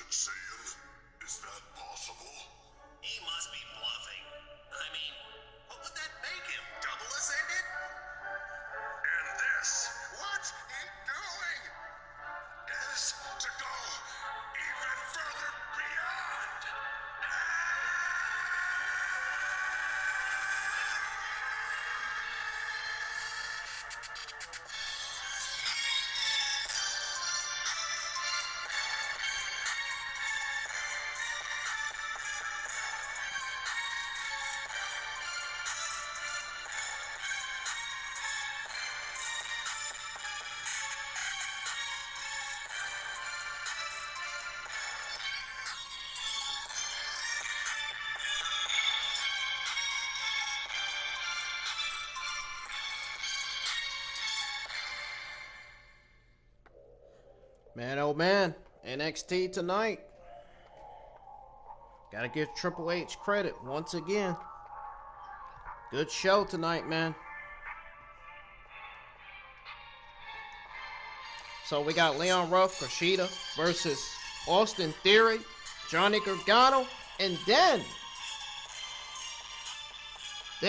saying? Is that possible? He must be bluffing. I mean, what would that make him? Double ascended? And this, what he's doing, is to go even further beyond. Man, oh man, NXT tonight. Gotta give Triple H credit once again. Good show tonight, man. So we got Leon Ruff, Kushida versus Austin Theory, Johnny Gargano, and then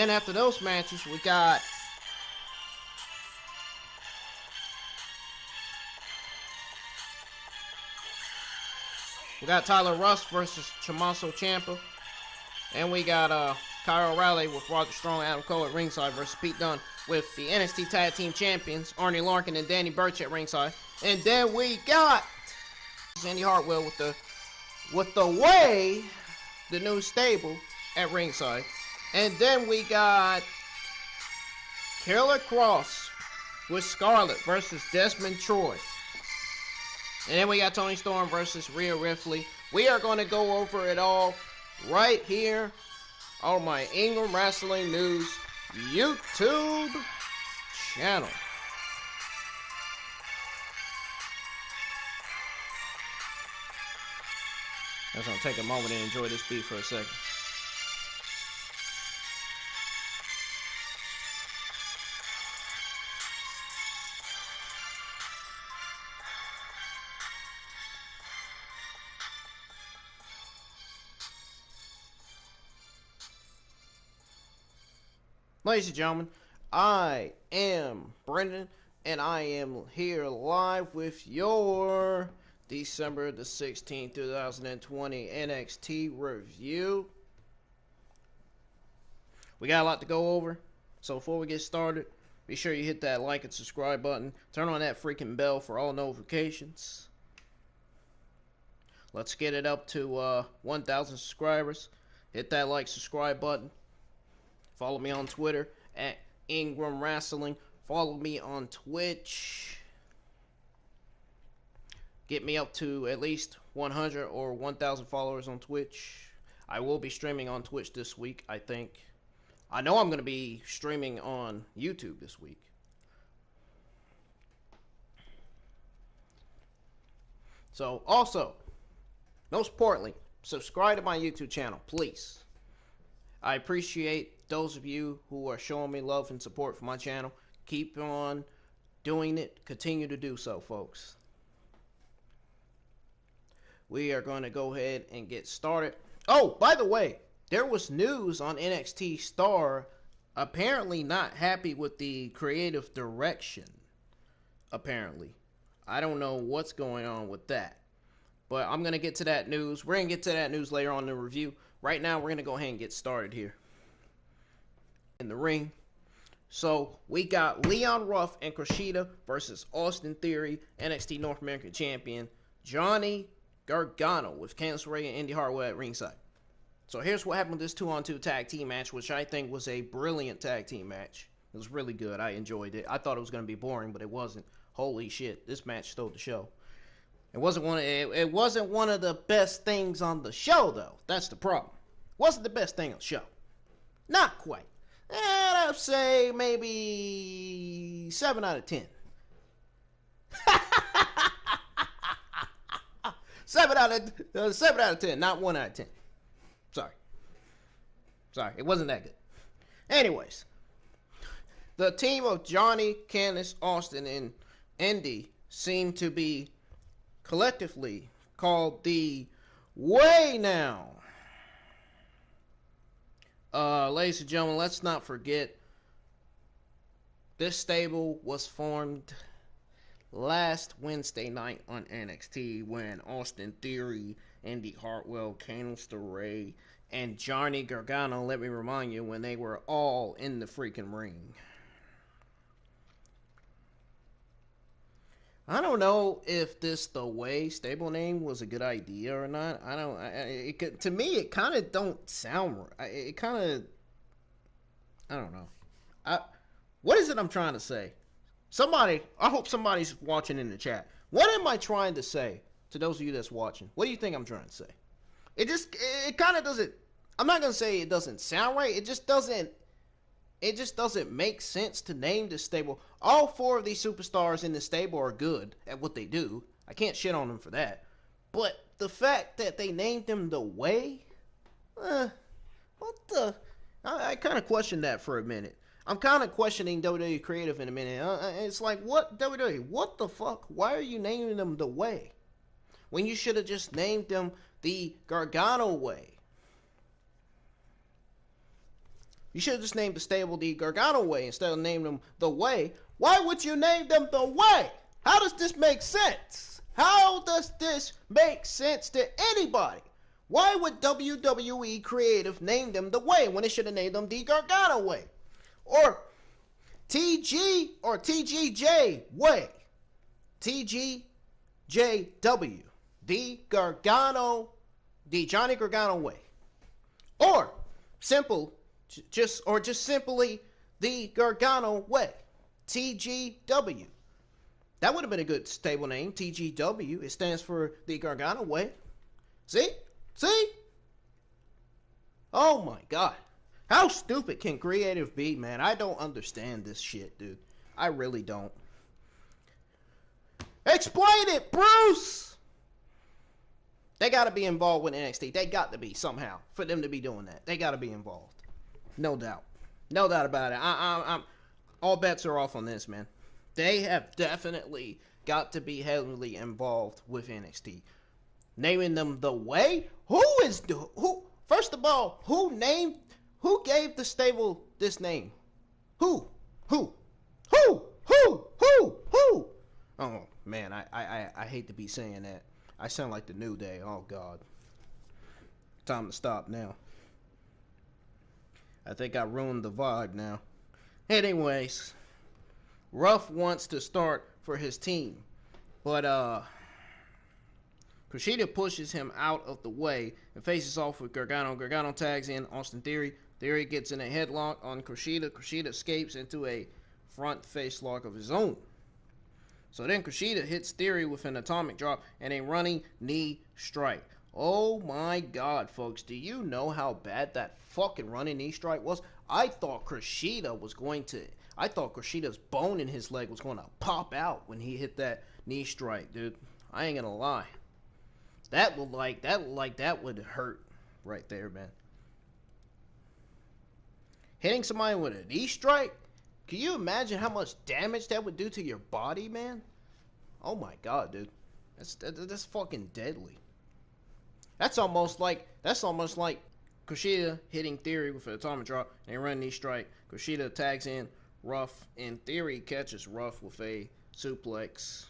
after those matches, we got Tyler Rust versus Tommaso Ciampa. And we got Kyle O'Reilly with Roderick Strong, Adam Cole at ringside versus Pete Dunne with the NXT Tag Team Champions, Oney Lorcan and Danny Burch at ringside. And then we got Indi Hartwell with the way, the new stable at ringside. And then we got Killer Kross with Scarlett versus Desmond Troy. And then we got Toni Storm versus Ria Ripley. We are going to go over it all right here on my Ingram Wrestling News YouTube channel. I'm just going to take a moment and enjoy this beat for a second. Ladies and gentlemen, I am Brendan, and I am here live with your December the 16th, 2020 NXT review. We got a lot to go over, so before we get started, be sure you hit that like and subscribe button. Turn on that freaking bell for all notifications. Let's get it up to 1,000 subscribers. Hit that like, subscribe button. Follow me on Twitter at Ingram Wrestling. Follow me on Twitch. Get me up to at least 100 or 1,000 followers on Twitch. I will be streaming on Twitch this week, I think. I know I'm going to be streaming on YouTube this week. So, also, most importantly, subscribe to my YouTube channel, please. I appreciate those of you who are showing me love and support for my channel. Keep on doing it. Continue to do so, folks. We are going to go ahead and get started. Oh, by the way, there was news on NXT Star apparently not happy with the creative direction. Apparently. I don't know what's going on with that. But I'm going to get to that news. We're going to get to that news later on in the review. Right now, we're going to go ahead and get started here in the ring. So, we got Leon Ruff and Kushida versus Austin Theory, NXT North American Champion, Johnny Gargano with Candice LeRae and Indi Hartwell at ringside. So, here's what happened with this 2-on-2 tag team match, which I think was a brilliant tag team match. It was really good. I enjoyed it. I thought it was going to be boring, but it wasn't. Holy shit, this match stole the show. It wasn't one of the best things on the show, though. That's the problem. Wasn't the best thing on the show. Not quite. I'd say maybe 7 out of 10. 7 out of 10, not 1 out of 10. Sorry, it wasn't that good. Anyways, the team of Johnny, Candice, Austin, and Indi seem to be collectively called the Way now. Ladies and gentlemen, let's not forget this stable was formed last Wednesday night on NXT when Austin Theory, Indi Hartwell, Candice LeRae, and Johnny Gargano, let me remind you, when they were all in the freaking ring. I don't know if this The Way stable name was a good idea or not. To me, it kind of don't sound right. It kind of, I don't know. What is it I'm trying to say? Somebody, I hope somebody's watching in the chat. What am I trying to say to those of you that's watching? What do you think I'm trying to say? It kind of doesn't, I'm not going to say it doesn't sound right. It just doesn't make sense to name this stable. All four of these superstars in the stable are good at what they do. I can't shit on them for that. But the fact that they named them The Way, what the, I kind of questioned that for a minute. I'm kind of questioning WWE Creative in a minute. It's like, what, WWE, what the fuck? Why are you naming them The Way? When you should have just named them the Gargano Way. You should have just named the stable the Gargano Way instead of naming them The Way. Why would you name them The Way? How does this make sense? How does this make sense to anybody? Why would WWE Creative name them The Way when they should have named them the Gargano Way? Or TG or TGJ Way. TGJW. The Johnny Gargano Way. Or just simply the Gargano Way. TGW. That would have been a good stable name. TGW. It stands for the Gargano Way. See? Oh my God. How stupid can creative be, man? I don't understand this shit, dude. I really don't. Explain it, Bruce! They gotta be involved with NXT. They got to be somehow. For them to be doing that. They gotta be involved. No doubt. No doubt about it. I'm all bets are off on this, man. They have definitely got to be heavily involved with NXT. Naming them The Way? First of all, who gave the stable this name? Who? Oh, man, I hate to be saying that. I sound like the New Day. Oh, God. Time to stop now. I think I ruined the vibe now. Anyways, Ruff wants to start for his team. But, Kushida pushes him out of the way and faces off with Gargano. Gargano tags in Austin Theory. Theory gets in a headlock on Kushida. Kushida escapes into a front face lock of his own. So then Kushida hits Theory with an atomic drop and a running knee strike. Oh my God, folks. Do you know how bad that fucking running knee strike was? I thought Kushida's bone in his leg was going to pop out when he hit that knee strike, dude. I ain't gonna lie. That would hurt right there, man. Hitting somebody with a knee strike? Can you imagine how much damage that would do to your body, man? Oh my God, dude. That's fucking deadly. That's almost like Kushida hitting Theory with an atomic drop and a running knee strike. Kushida tags in Ruff, and Theory catches Ruff with a suplex.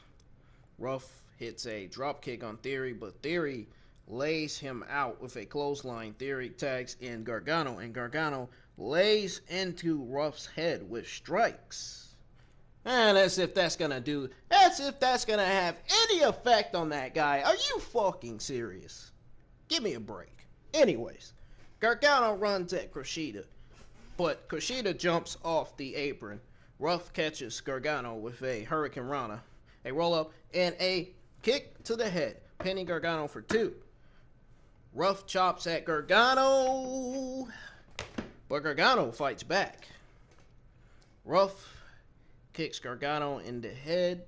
Ruff hits a drop kick on Theory, but Theory lays him out with a clothesline. Theory tags in Gargano, and Gargano lays into Ruff's head with strikes. And as if that's gonna have any effect on that guy. Are you fucking serious? Give me a break. Anyways, Gargano runs at Kushida, but Kushida jumps off the apron. Ruff catches Gargano with a Hurricane Rana, a roll-up, and a kick to the head, pinning Gargano for 2. Ruff chops at Gargano, but Gargano fights back. Ruff kicks Gargano in the head.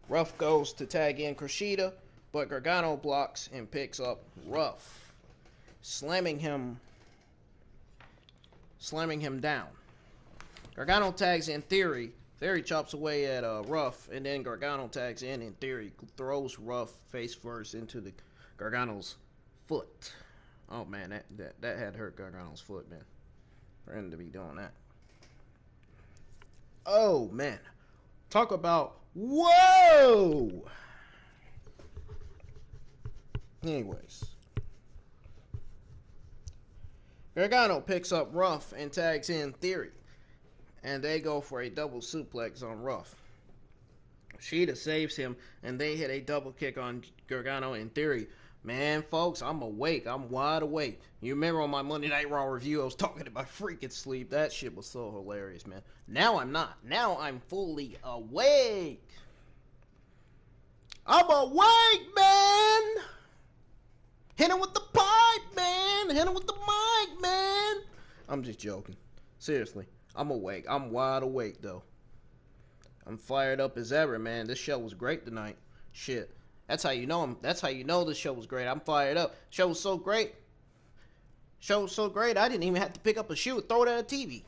Ruff goes to tag in Kushida, but Gargano blocks and picks up Ruff, slamming him down. Gargano tags in Theory, Theory chops away at Ruff, and then Gargano tags in, and Theory throws Ruff face first into the Gargano's foot. Oh man, that had hurt Gargano's foot, man. For him to be doing that. Oh man, talk about whoa. Anyways, Gargano picks up Ruff and tags in Theory, and they go for a double suplex on Ruff. Kushida saves him, and they hit a double kick on Gargano in Theory. Man, folks, I'm awake. I'm wide awake. You remember on my Monday Night Raw review, I was talking about freaking sleep. That shit was so hilarious, man. Now I'm not. Now I'm fully awake. I'm awake, man. Hit him with the pipe, man. Hit him with the mic, man. I'm just joking. Seriously, I'm awake. I'm wide awake, though. I'm fired up as ever, man. This show was great tonight. Shit. That's how you know That's how you know the show was great. I'm fired up. Show was so great. Show was so great, I didn't even have to pick up a shoe and throw it at a TV.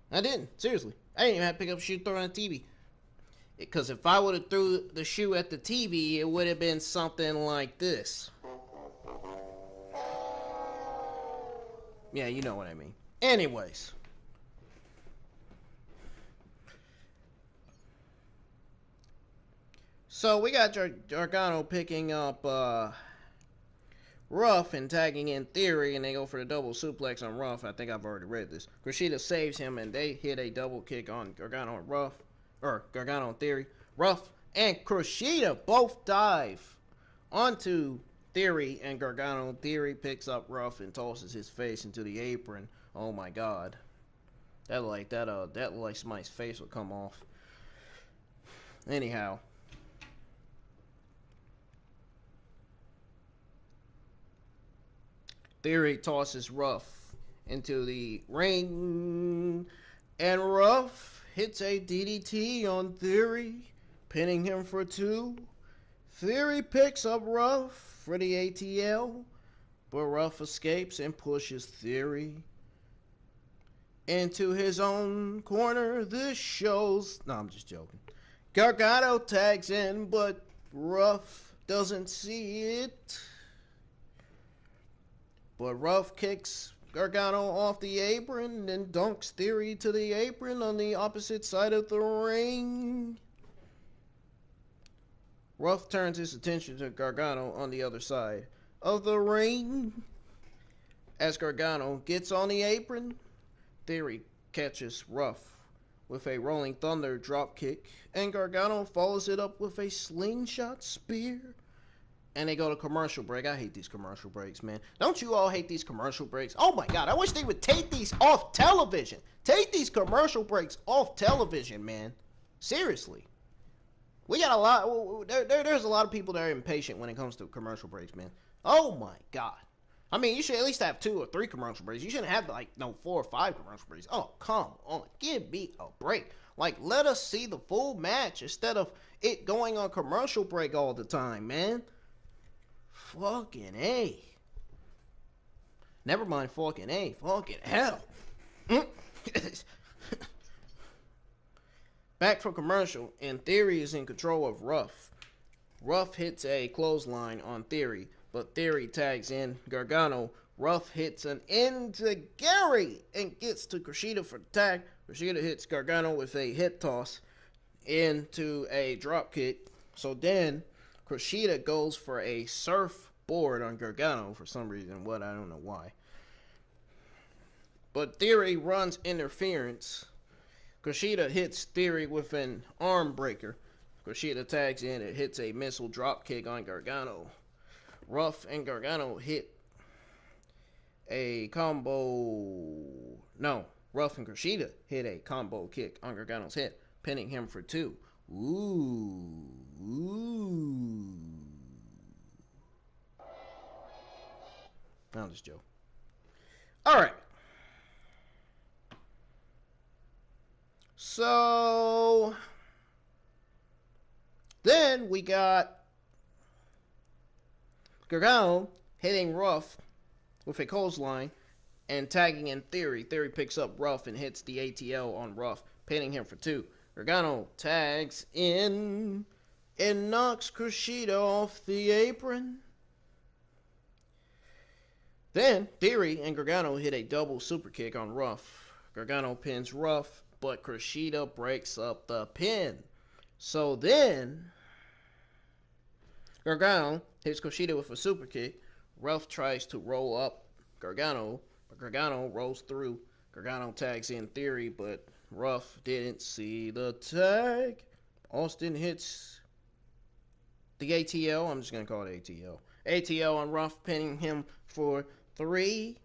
I didn't. Seriously. I didn't even have to pick up a shoe and throw it on a TV. Because if I would have threw the shoe at the TV, it would have been something like this. Yeah, you know what I mean. Anyways. So we got Gargano picking up Ruff and tagging in Theory, and they go for the double suplex on Ruff. I think I've already read this. Kushida saves him, and they hit a double kick on Gargano and Ruff, or Gargano and Theory. Ruff and Kushida both dive onto Theory and Gargano. Theory picks up Ruff and tosses his face into the apron. Oh my God, that looked like somebody's face would come off. Anyhow. Theory tosses Ruff into the ring, and Ruff hits a DDT on Theory, pinning him for 2. Theory picks up Ruff for the ATL, but Ruff escapes and pushes Theory into his own corner. This shows... No, I'm just joking. Gargano tags in, but Ruff doesn't see it. But Ruff kicks Gargano off the apron and then dunks Theory to the apron on the opposite side of the ring. Ruff turns his attention to Gargano on the other side of the ring. As Gargano gets on the apron, Theory catches Ruff with a Rolling Thunder drop kick, and Gargano follows it up with a slingshot spear. And they go to commercial break. I hate these commercial breaks, man. Don't you all hate these commercial breaks? Oh my God, I wish they would take these off television. Take these commercial breaks off television, man. Seriously. We got a lot, there's a lot of people that are impatient when it comes to commercial breaks, man. Oh my God. I mean, you should at least have 2 or 3 commercial breaks. You shouldn't have 4 or 5 commercial breaks. Oh, come on. Give me a break. Let us see the full match instead of it going on commercial break all the time, man. Fucking A. Never mind fucking A. Fucking hell. Back from commercial, and Theory is in control of Ruff. Ruff hits a clothesline on Theory, but Theory tags in Gargano. Ruff hits an enziguri and gets to Kushida for the tag. Kushida hits Gargano with a hip toss into a drop kick. So then Kushida goes for a surfboard on Gargano for some reason. I don't know why. But Theory runs interference. Kushida hits Theory with an arm breaker. Kushida tags in and hits a missile drop kick on Gargano. Ruff and Gargano hit a combo. No, Ruff and Kushida hit a combo kick on Gargano's head, pinning him for 2. Ooh. I'm just joking. Alright. So then we got Gargano hitting Ruff with a clothesline, and tagging in Theory. Theory picks up Ruff and hits the ATL on Ruff, pinning him for 2. Gargano tags in and knocks Kushida off the apron. Then Theory and Gargano hit a double super kick on Ruff. Gargano pins Ruff, but Kushida breaks up the pin. So then Gargano hits Kushida with a super kick. Ruff tries to roll up Gargano, but Gargano rolls through. Gargano tags in Theory, but Ruff didn't see the tag. Austin hits the ATL. I'm just going to call it ATL. ATL on Ruff, pinning him for 3.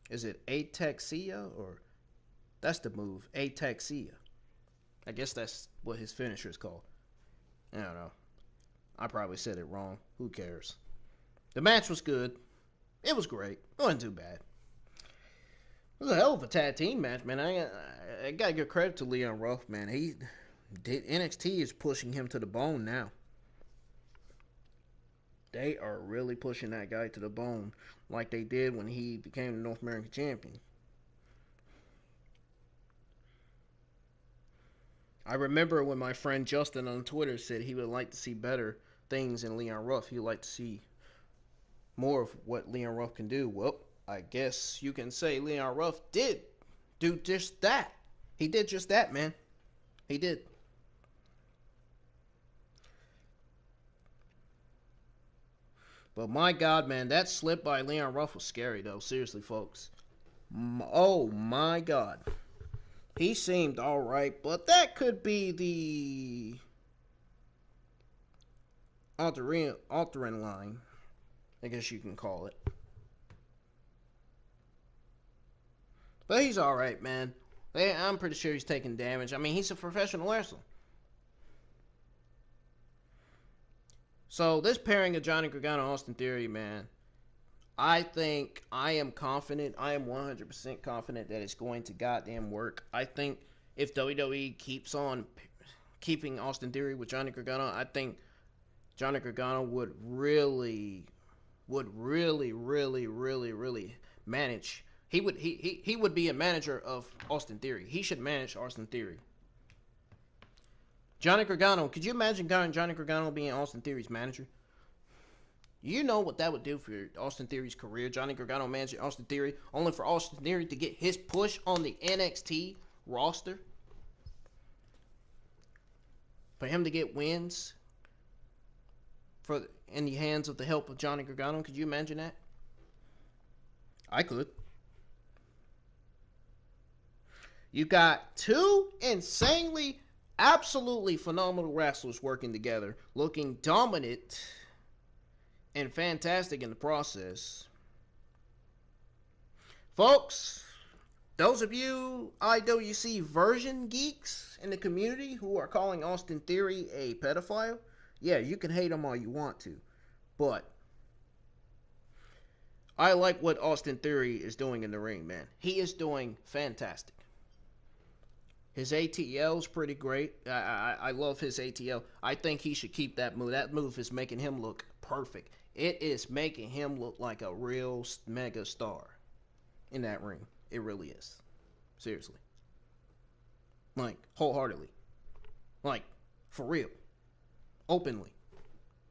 Is it ataxia or that's the move? Ataxia. I guess that's what his finisher is called. I don't know. I probably said it wrong. Who cares? The match was good. It was great. It wasn't too bad. It was a hell of a tag team match, man. I gotta give credit to Leon Ruff, man. NXT is pushing him to the bone now. They are really pushing that guy to the bone like they did when he became the North American champion. I remember when my friend Justin on Twitter said he would like to see better things in Leon Ruff. He would like to see more of what Leon Ruff can do. Well, I guess you can say Leon Ruff did do just that. He did just that, man. He did. But my God, man, that slip by Leon Ruff was scary, though. Seriously, folks. Oh, my God. He seemed alright, but that could be the altering line, I guess you can call it. But he's alright, man. I'm pretty sure he's taking damage. I mean, he's a professional wrestler. So, this pairing of Johnny Gargano and Austin Theory, man, I am confident. I am 100% confident that it's going to goddamn work. I think if WWE keeps on keeping Austin Theory with Johnny Gargano, I think Johnny Gargano would really manage. He would be a manager of Austin Theory. He should manage Austin Theory. Johnny Gargano, could you imagine Johnny Gargano being Austin Theory's manager? You know what that would do for Austin Theory's career. Johnny Gargano managing Austin Theory, only for Austin Theory to get his push on the NXT roster. For him to get wins in the hands of the help of Johnny Gargano. Could you imagine that? I could. You got 2 insanely, absolutely phenomenal wrestlers working together, looking dominant and fantastic in the process. Folks, those of you IWC version geeks in the community who are calling Austin Theory a pedophile, yeah, you can hate him all you want to, but I like what Austin Theory is doing in the ring, man. He is doing fantastic. His ATL is pretty great. I love his ATL. I think he should keep that move. That move is making him look perfect. It is making him look like a real mega star in that ring. It really is. Seriously. Like, wholeheartedly. Like, for real. Openly.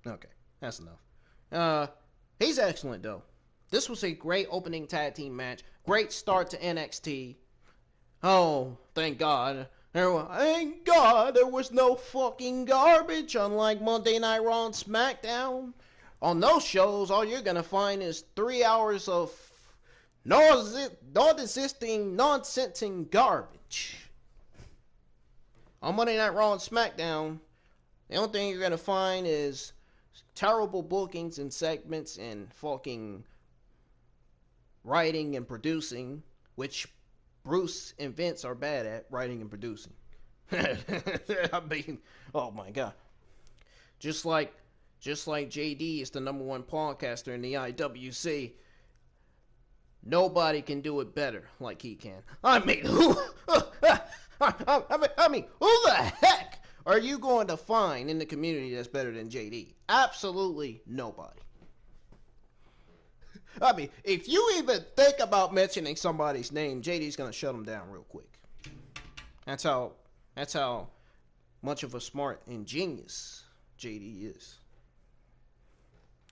Okay, that's enough. He's excellent, though. This was a great opening tag team match. Great start to NXT. Oh, thank God. Thank God there was no fucking garbage, unlike Monday Night Raw and Smackdown. On those shows, all you're gonna find is 3 hours of non-existing, nonsensing garbage. On Monday Night Raw and Smackdown, the only thing you're gonna find is terrible bookings and segments and fucking writing and producing, which Bruce and Vince are bad at, writing and producing. I mean, oh my God. Just like JD is the #1 podcaster in the IWC, nobody can do it better like he can. I mean, who the heck are you going to find in the community that's better than JD? Absolutely nobody. I mean, if you even think about mentioning somebody's name, JD's gonna shut him down real quick. That's how much of a smart and genius JD is.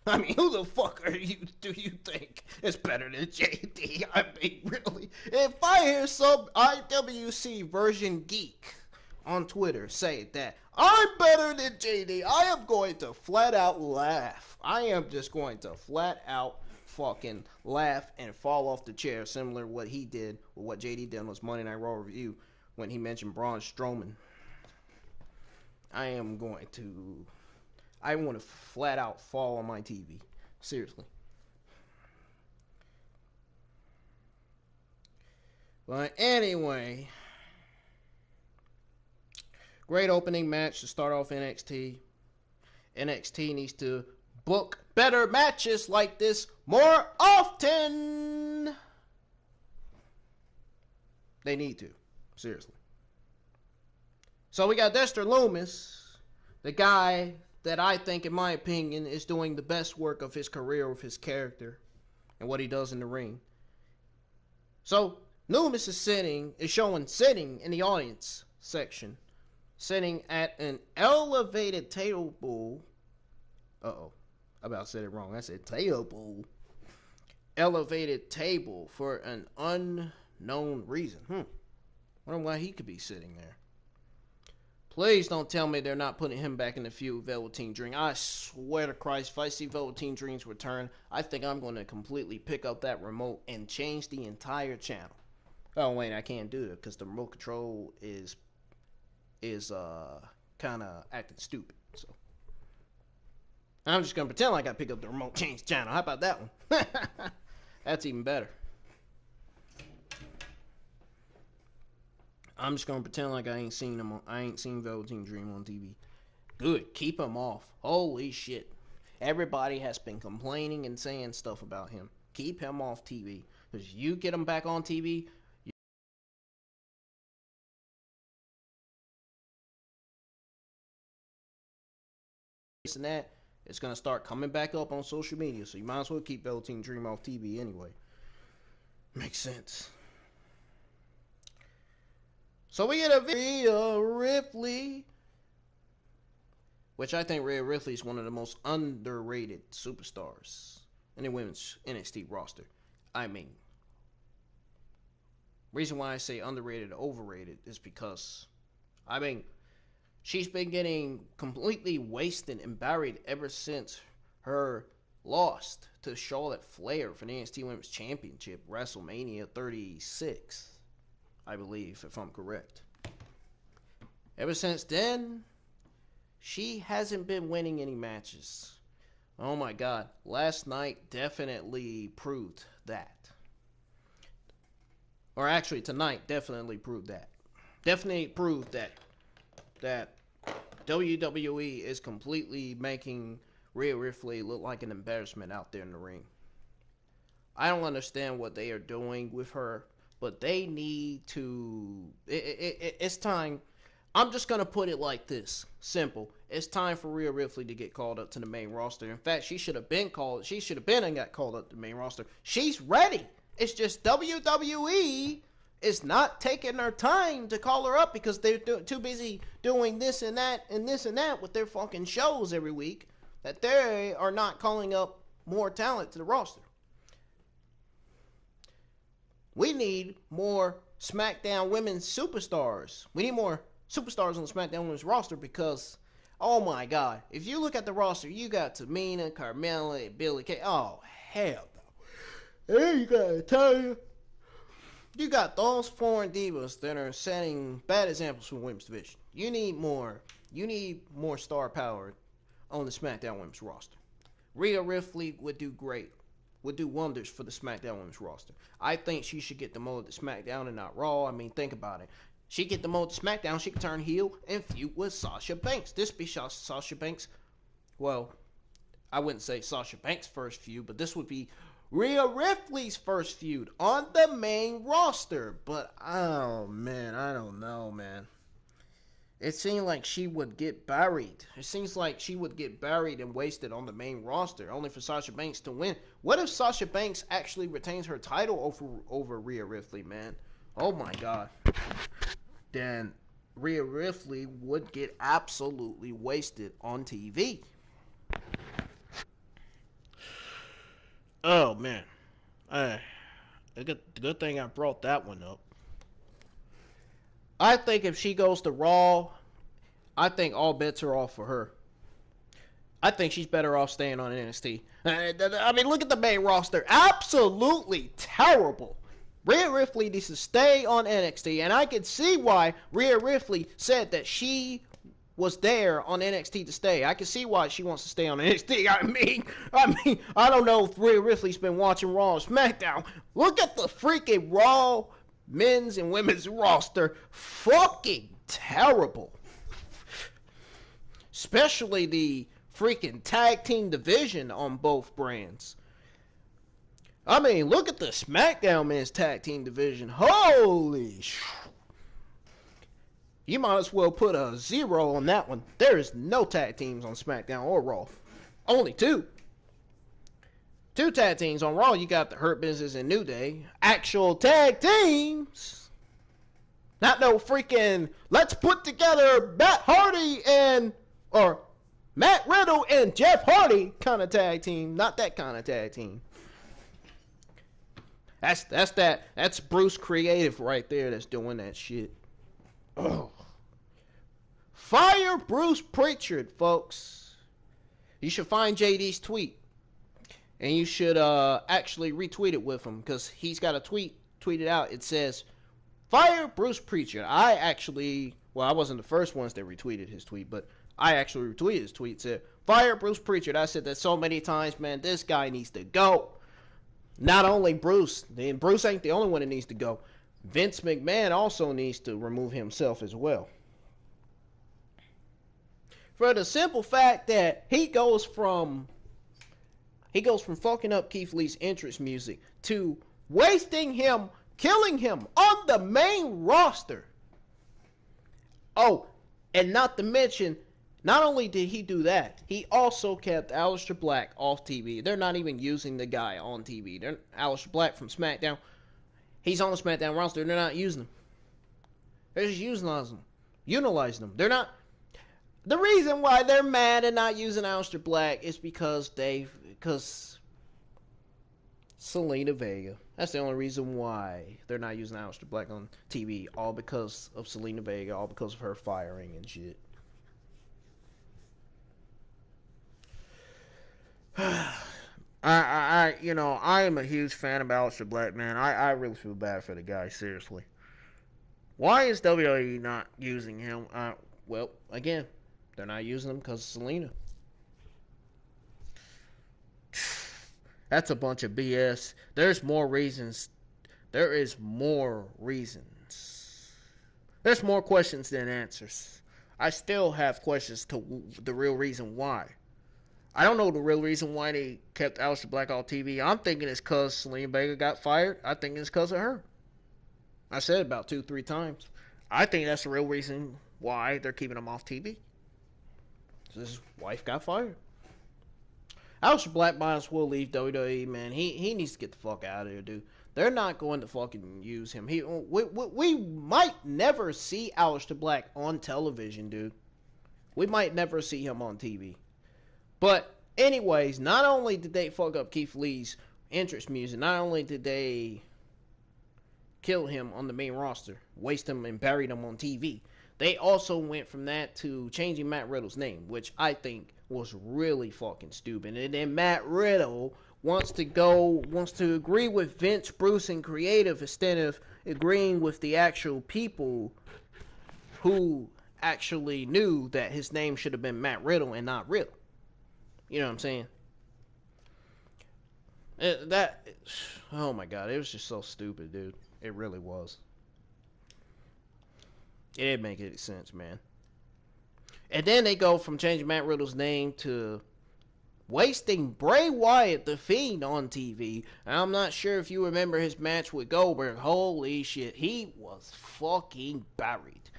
I mean, who the fuck do you think is better than JD? I mean, really? If I hear some IWC version geek on Twitter say that I'm better than JD, I am going to flat out laugh. I am just going to flat out fucking laugh and fall off the chair, similar to what he did with what JD did on his Monday Night Raw review when he mentioned Braun Strowman. I want to flat out fall on my TV. Seriously. But anyway, great opening match to start off NXT. NXT needs to book better matches like this more often. They need to. Seriously. So we got Dexter Lumis, the guy that I think, in my opinion, is doing the best work of his career with his character and what he does in the ring. So Lumis is sitting in the audience section, sitting at an elevated table. I about said it wrong. I said table. Elevated table for an unknown reason. Wonder why he could be sitting there. Please don't tell me they're not putting him back in the feud with Velveteen Dream. I swear to Christ, if I see Velveteen Dream's return, I think I'm going to completely pick up that remote and change the entire channel. Oh, wait, I can't do that because the remote control is kind of acting stupid. So I'm just going to pretend like I pick up the remote, change the channel. How about that one? That's even better. I'm just gonna pretend like I ain't seen Velveteen Dream on TV. Good, keep him off. Holy shit. Everybody has been complaining and saying stuff about him. Keep him off TV. Because you get him back on TV, and that, it's gonna start coming back up on social media. So you might as well keep Velveteen Dream off TV anyway. Makes sense. So we get a Ria Ripley, which I think Ria Ripley is one of the most underrated superstars in the women's NXT roster. I mean, reason why I say underrated or overrated is because, I mean, she's been getting completely wasted and buried ever since her loss to Charlotte Flair for the NXT Women's Championship, WrestleMania 36. I believe, if I'm correct. Ever since then, she hasn't been winning any matches. Oh my God, last night definitely proved that. Or actually, tonight definitely proved that. Definitely proved that WWE is completely making Ria Ripley look like an embarrassment out there in the ring. I don't understand what they are doing with her. But they need to... It's time... I'm just going to put it like this. Simple. It's time for Ria Ripley to get called up to the main roster. In fact, she should have been and got called up to the main roster. She's ready. It's just WWE is not taking their time to call her up because they're too busy doing this and that with their fucking shows every week that they are not calling up more talent to the roster. We need more SmackDown women's superstars. We need more superstars on the SmackDown women's roster because, oh my God, if you look at the roster, you got Tamina, Carmella, Billie Kay. Oh, hell no. Hey, you gotta tell you. You got those foreign divas that are setting bad examples for the women's division. You need more star power on the SmackDown women's roster. Ria Ripley would do great. Would do wonders for the SmackDown women's roster. I think she should get demoted to SmackDown and not Raw. I mean, think about it. She get demoted to SmackDown, she can turn heel and feud with Sasha Banks. This be Sasha Banks. Well, I wouldn't say Sasha Banks' first feud, but this would be Rhea Ripley's first feud on the main roster. But, oh, man, I don't know, man. it seemed like she would get buried. It seems like she would get buried and wasted on the main roster, only for Sasha Banks to win. What if Sasha Banks actually retains her title over Rhea Ripley, man? Oh my God. Then Ria Ripley would get absolutely wasted on TV. Oh man. Good thing I brought that one up. I think if she goes to Raw, I think all bets are off for her. I think she's better off staying on NXT. I mean, look at the main roster. Absolutely terrible. Rhea Ripley needs to stay on NXT, and I can see why Rhea Ripley said that she was there on NXT to stay. I can see why she wants to stay on NXT. I mean, I don't know if Rhea Ripley's been watching Raw and Smackdown. Look at the freaking Raw men's and women's roster. Fucking terrible. Especially the freaking tag team division on both brands. I mean, look at the SmackDown men's tag team division. Holy sh... You might as well put a 0 on that one. There is no tag teams on SmackDown or Raw. Only 2. 2 tag teams on Raw. You got the Hurt Business and New Day. Actual tag teams. Not no freaking, let's put together Matt Hardy and... or Matt Riddle and Jeff Hardy kind of tag team. Not that kind of tag team. That's Bruce Creative right there that's doing that shit. Oh. Fire Bruce Pritchard, folks. You should find JD's tweet. And you should actually retweet it with him. Because he's got a tweeted out. It says, fire Bruce Pritchard. I wasn't the first ones that retweeted his tweet. But I actually retweeted his tweet. It said, fire Bruce Pritchard. I said that so many times, man. This guy needs to go. Not only Bruce. And Bruce ain't the only one that needs to go. Vince McMahon also needs to remove himself as well. For the simple fact that he goes from fucking up Keith Lee's entrance music to wasting him, killing him on the main roster. Oh, and not to mention, not only did he do that, he also kept Aleister Black off TV. They're not even using the guy on TV. Aleister Black from SmackDown, he's on the SmackDown roster. They're not using him. They're just utilizing him. They're not. The reason why they're mad and not using Aleister Black is because Selena Vega. That's the only reason why they're not using Aleister Black on TV. All because of Selena Vega. All because of her firing and shit. I am a huge fan of Aleister Black, man. I really feel bad for the guy, seriously. Why is WWE not using him? Well, again, they're not using him because of Selena. That's a bunch of BS. There's more reasons. There is more reasons. There's more questions than answers. I still have questions to the real reason why. I don't know the real reason why they kept Aleister Black on TV. I'm thinking it's because Selena Vega got fired. I think it's because of her. I said it about 2-3 times. I think that's the real reason why they're keeping him off TV. His wife got fired. Aleister Black might as well leave WWE, man. He needs to get the fuck out of here, dude. They're not going to fucking use him. We might never see Aleister Black on television, dude. We might never see him on TV. But anyways, not only did they fuck up Keith Lee's entrance music, not only did they kill him on the main roster, waste him and buried him on TV, they also went from that to changing Matt Riddle's name, which I think was really fucking stupid. And then Matt Riddle wants to agree with Vince, Bruce, and Creative instead of agreeing with the actual people who actually knew that his name should have been Matt Riddle and not Riddle. You know what I'm saying? Oh my god, it was just so stupid, dude. It really was. It didn't make any sense, man. And then they go from changing Matt Riddle's name to wasting Bray Wyatt, the Fiend, on TV. And I'm not sure if you remember his match with Goldberg. Holy shit, he was fucking buried.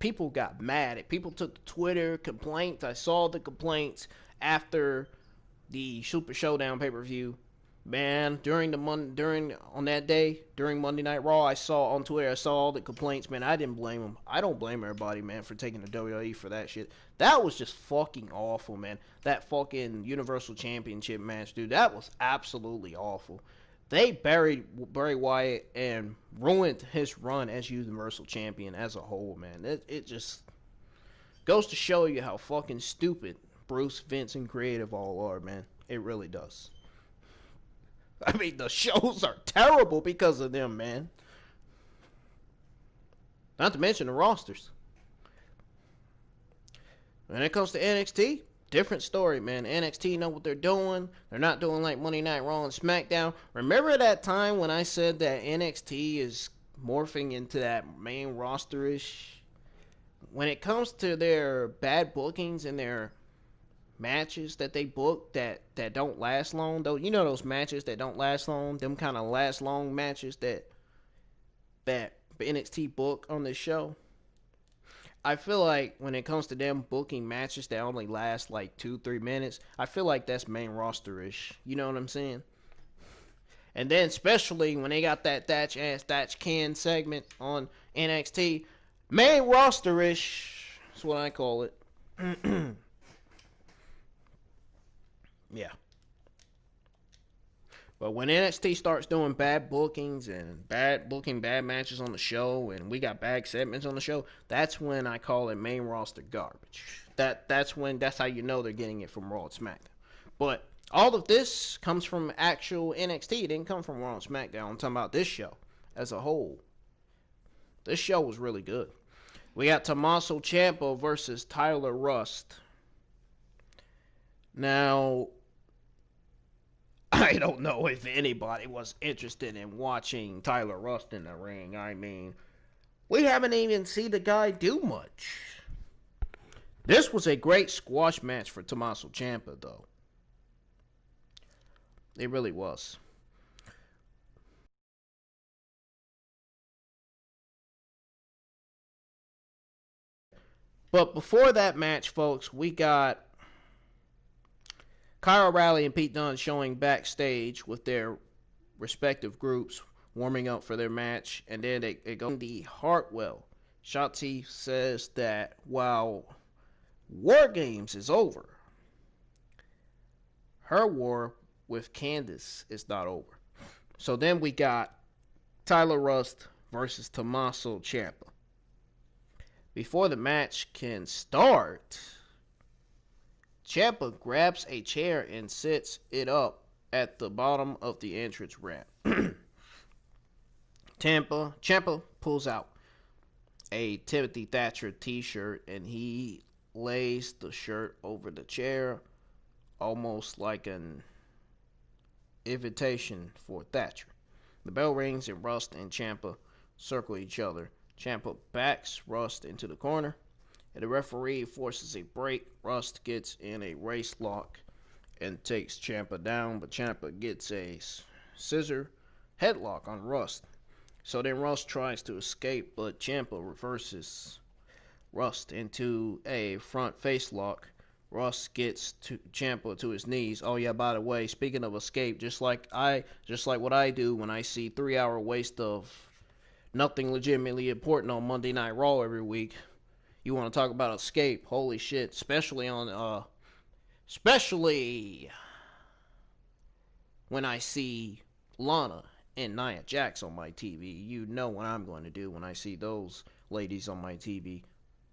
people got mad. People took to Twitter, complaints. I saw the complaints after the Super Showdown pay-per-view. Man, during on that day, during Monday Night Raw, I saw on Twitter, I saw all the complaints, man. I didn't blame them. I don't blame everybody, man, for taking the WWE for that shit. That was just fucking awful, man. That fucking Universal Championship match, dude, that was absolutely awful. They buried Bray Wyatt and ruined his run as Universal Champion as a whole, man. It just goes to show you how fucking stupid Bruce, Vince, and Creative all are, man. It really does. I mean, the shows are terrible because of them, man. Not to mention the rosters. When it comes to NXT, different story, man. NXT know what they're doing. They're not doing like Monday Night Raw and SmackDown. Remember that time when I said that NXT is morphing into that main roster-ish? When it comes to their bad bookings and their matches that they book that don't last long, though, you know those matches that don't last long, them kind of last long matches that NXT book on this show. I feel like when it comes to them booking matches that only last like 2-3 minutes, I feel like that's main roster-ish. You know what I'm saying? And then especially when they got that Thatch Can segment on NXT, main roster-ish. That's what I call it. Yeah. But when NXT starts doing bad bookings and bad matches on the show, and we got bad segments on the show, that's when I call it main roster garbage. That's how you know they're getting it from Raw and SmackDown. But all of this comes from actual NXT. It didn't come from Raw and SmackDown. I'm talking about this show as a whole. This show was really good. We got Tommaso Ciampa versus Tyler Rust. Now, I don't know if anybody was interested in watching Tyler Rust in the ring. I mean, we haven't even seen the guy do much. This was a great squash match for Tommaso Ciampa, though. It really was. But before that match, folks, we got Kyle O'Reilly and Pete Dunne showing backstage with their respective groups, warming up for their match, and then they go to the Hartwell. Shotzi says that while War Games is over, her war with Candice is not over. So then we got Tyler Rust versus Tommaso Ciampa. Before the match can start, Ciampa grabs a chair and sits it up at the bottom of the entrance ramp. Ciampa pulls out a Timothy Thatcher t-shirt and he lays the shirt over the chair, almost like an invitation for Thatcher. The bell rings and Rust and Ciampa circle each other. Ciampa backs Rust into the corner, and the referee forces a break. Rust gets in a race lock and takes Ciampa down, but Ciampa gets a scissor headlock on Rust. So then Rust tries to escape, but Ciampa reverses Rust into a front face lock. Rust gets Ciampa to his knees. Oh yeah, by the way, speaking of escape, just like what I do when I see 3-hour waste of nothing legitimately important on Monday Night Raw every week. You want to talk about escape? Holy shit! Especially when I see Lana and Nia Jax on my TV. You know what I'm going to do when I see those ladies on my TV.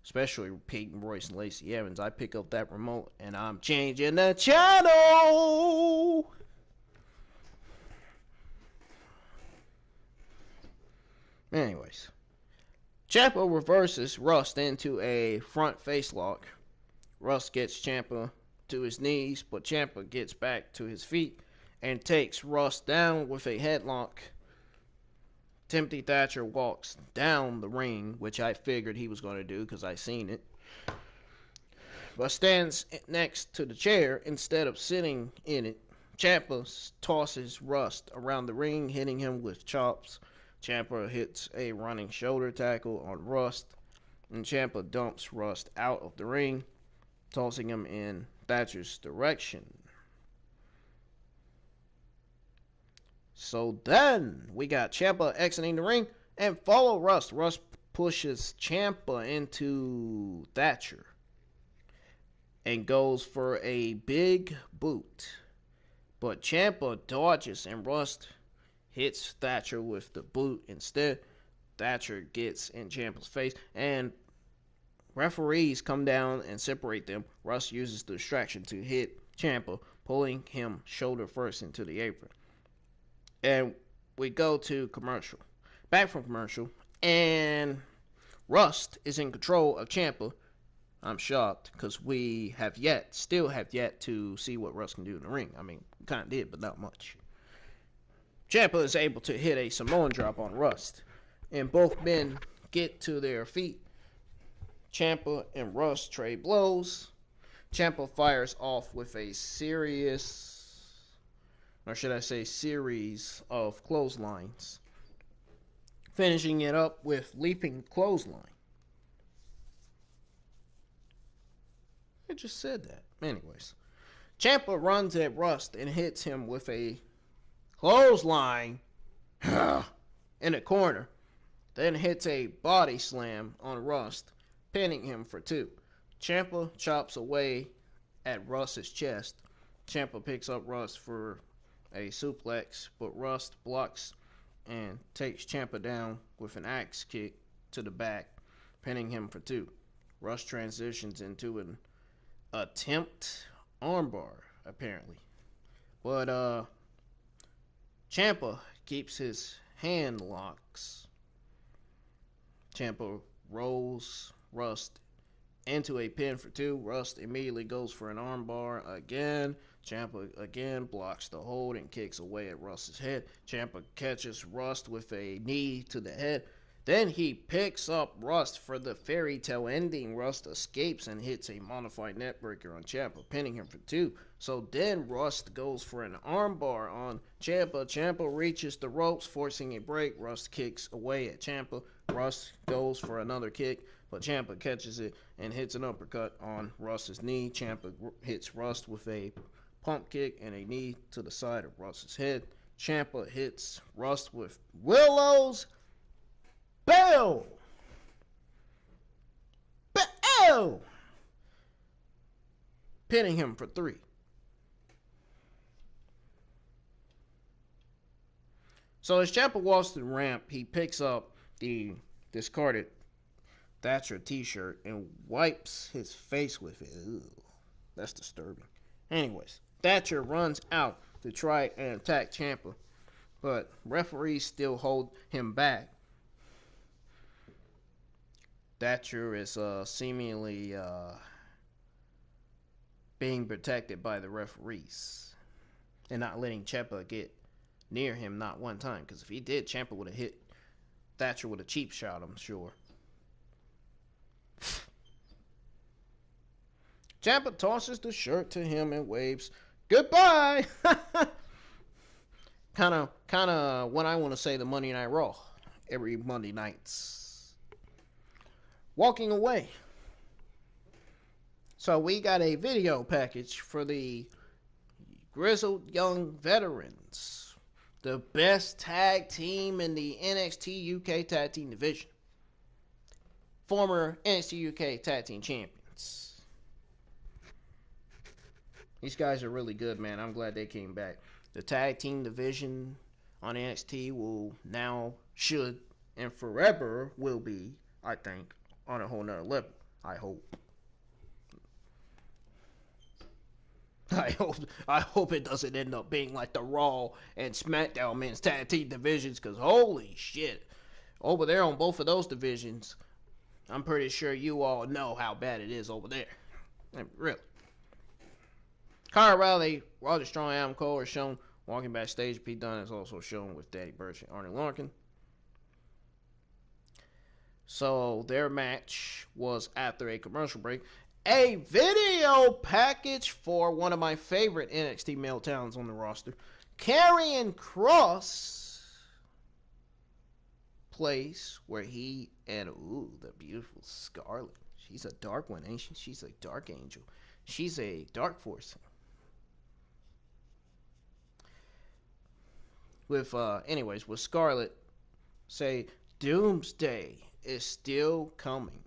Especially Peyton Royce and Lacey Evans. I pick up that remote and I'm changing the channel. Anyways, Ciampa reverses Rust into a front face lock. Rust gets Ciampa to his knees, but Ciampa gets back to his feet and takes Rust down with a headlock. Timothy Thatcher walks down the ring, which I figured he was going to do because I seen it, but stands next to the chair instead of sitting in it. Ciampa tosses Rust around the ring, hitting him with chops. Ciampa hits a running shoulder tackle on Rust. and Ciampa dumps Rust out of the ring, tossing him in Thatcher's direction. So then we got Ciampa exiting the ring and follow Rust. Rust pushes Ciampa into Thatcher and goes for a big boot. But Ciampa dodges and Rust hits Thatcher with the boot instead. Thatcher gets in Ciampa's face and referees come down and separate them. Rust uses the distraction to hit Ciampa, pulling him shoulder first into the apron. And we go to commercial. Back from commercial, and Rust is in control of Ciampa. I'm shocked because we still have yet to see what Rust can do in the ring. I mean, kind of did, but not much. Ciampa is able to hit a Samoan drop on Rust, and both men get to their feet. Ciampa and Rust trade blows. Ciampa fires off with a series of clotheslines, finishing it up with leaping clothesline. I just said that. Anyways, Ciampa runs at Rust and hits him with a clothesline in the corner, then hits a body slam on Rust, pinning him for 2. Ciampa chops away at Rust's chest. Ciampa picks up Rust for a suplex, but Rust blocks and takes Ciampa down with an axe kick to the back, pinning him for 2. Rust transitions into an attempt armbar, apparently. But Ciampa keeps his hand locks. Ciampa rolls Rust into a pin for 2. Rust immediately goes for an armbar again. Ciampa again blocks the hold and kicks away at Rust's head. Ciampa catches Rust with a knee to the head. Then he picks up Rust for the fairy tale ending. Rust escapes and hits a modified neckbreaker on Ciampa, pinning him for 2. So then Rust goes for an armbar on Ciampa. Ciampa reaches the ropes, forcing a break. Rust kicks away at Ciampa. Rust goes for another kick, but Ciampa catches it and hits an uppercut on Rust's knee. Ciampa hits Rust with a pump kick and a knee to the side of Rust's head. Ciampa hits Rust with Willow's Bell! Pinning him for 3. So as Ciampa walks to the ramp, he picks up the discarded Thatcher t-shirt and wipes his face with it. Ew, that's disturbing. Anyways, Thatcher runs out to try and attack Ciampa, but referees still hold him back. Thatcher is seemingly being protected by the referees and not letting Ciampa get near him not one time. Because if he did, Ciampa would have hit Thatcher with a cheap shot, I'm sure. Ciampa tosses the shirt to him and waves goodbye. Kind of what I want to say the Monday Night Raw every Monday nights. Walking away. So we got a video package for the Grizzled Young Veterans, the best tag team in the NXT UK Tag Team Division. Former NXT UK Tag Team Champions. These guys are really good, man. I'm glad they came back. The Tag Team Division on NXT should, and forever will be, I think, on a whole nother level. I hope. I hope it doesn't end up being like the Raw and Smackdown men's tag team divisions, because holy shit, over there on both of those divisions, I'm pretty sure you all know how bad it is over there. I mean, really. Kyle O'Reilly, Roger Strong, Adam Cole are shown walking backstage. Pete Dunne is also shown with Daddy Burch and Oney Lorcan. So their match was after a commercial break. A video package for one of my favorite NXT male talents on the roster. Karrion Kross place where he and the beautiful Scarlett. She's a dark one, ain't she? She's a dark angel. She's a dark force. With with Scarlett, say Doomsday is still coming.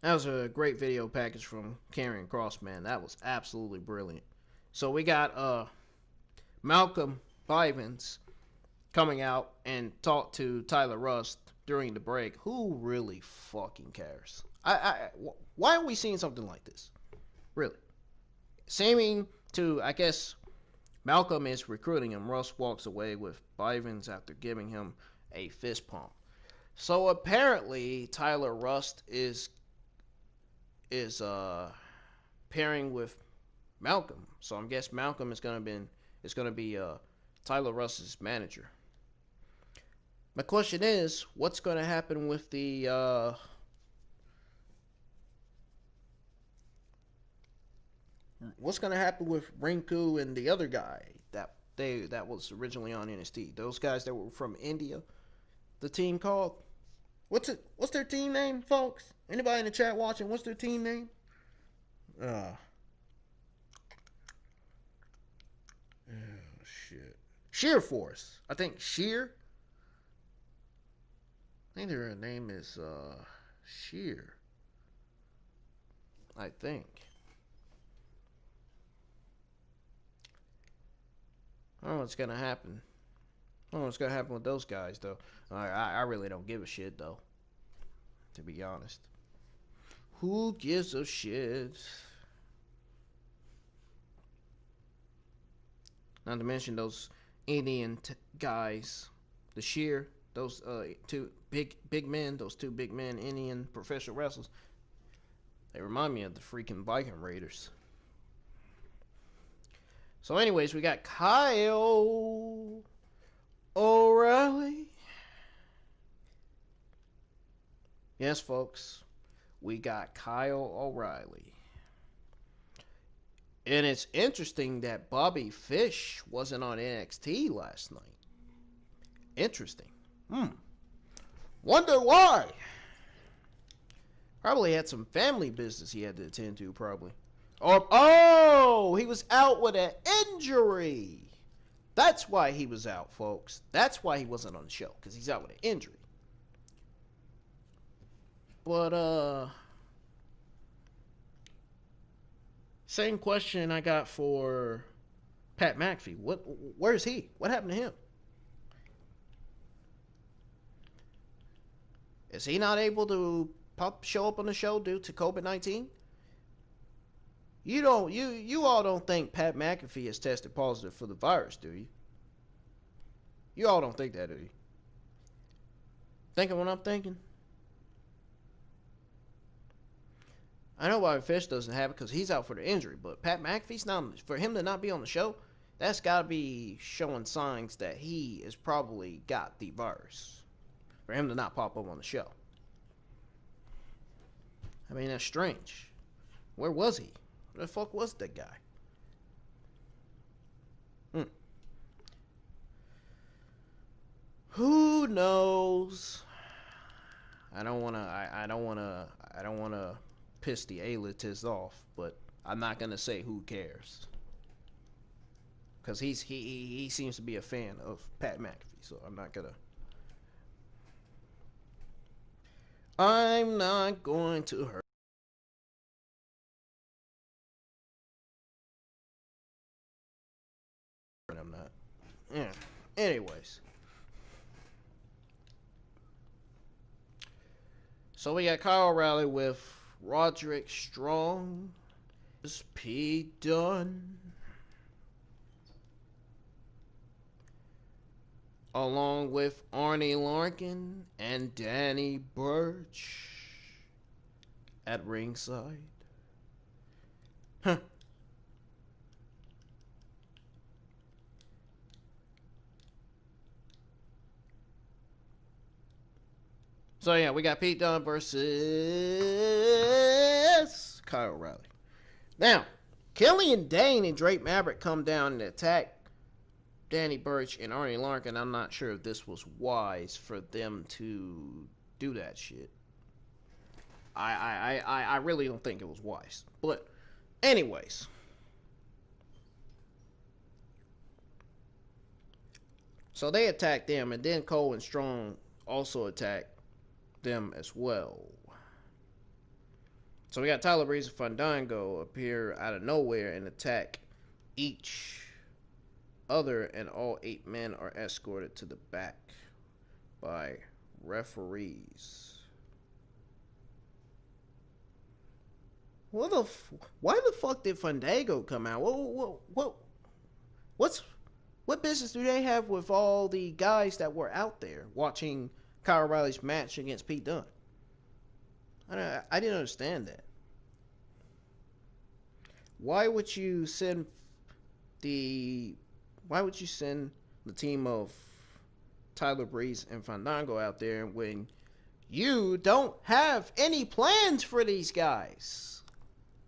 That was a great video package from Karrion Kross, man. That was absolutely brilliant. So we got Malcolm Bivens coming out and talk to Tyler Rust during the break. Who really fucking cares? Why are we seeing something like this? Really? Seeming to, I guess, Malcolm is recruiting him. Rust walks away with Bivens after giving him a fist pump. So apparently Tyler Rust is pairing with Malcolm. So I guess Malcolm is gonna be Tyler Rust's manager. My question is, what's gonna happen with the what's gonna happen with Rinku and the other guy that was originally on NXT? Those guys that were from India. The team called, what's their team name, folks? Anybody in the chat watching? What's their team name? Oh shit. Sheer Force. I think Sheer. I think their name is Sheer. I think. I don't know what's gonna happen. I don't know what's gonna happen with those guys though. I really don't give a shit though. To be honest. Who gives a shit? Not to mention those Indian guys, the Sheer, those two big men, Indian professional wrestlers. They remind me of the freaking Viking Raiders. So, anyways, we got Kyle O'Reilly. Yes, folks. We got Kyle O'Reilly. And it's interesting that Bobby Fish wasn't on NXT last night. Interesting. Wonder why. Probably had some family business he had to attend to, probably. Or, he was out with an injury. That's why he was out, folks. That's why he wasn't on the show, because he's out with an injury. But, same question I got for Pat McAfee. Where's he? What happened to him? Is he not able to show up on the show due to COVID-19? You all don't think Pat McAfee has tested positive for the virus, do you? You all don't think that, do you? Thinking what I'm thinking? I know Bobby Fish doesn't have it because he's out for the injury, but Pat McAfee's not. For him to not be on the show, that's got to be showing signs that he has probably got the virus. For him to not pop up on the show. I mean, that's strange. Where was he? Where the fuck was that guy? Who knows? I don't wanna piss the A-listers off, but I'm not gonna say who cares. Cause he seems to be a fan of Pat McAfee, so I'm not going to hurt. I'm not. Yeah. Anyways. So we got Kyle O'Reilly with Roderick Strong. Pete Dunne. Along with Oney Lorcan and Danny Burch at ringside. So yeah, we got Pete Dunne versus Kyle O'Reilly. Now, Killian Dane and Drake Maverick come down and attack Danny Burch and Oney Lorcan, I'm not sure if this was wise for them to do that shit. I really don't think it was wise. But anyways. So they attacked them, and then Cole and Strong also attacked them as well. So we got Tyler Breeze and Fandango appear out of nowhere and attack each other, and all 8 men are escorted to the back by referees. Why the fuck did Fandango come out? What business do they have with all the guys that were out there watching Kyle O'Reilly's match against Pete Dunne? I didn't understand that. Why would you send the team of Tyler Breeze and Fandango out there when you don't have any plans for these guys?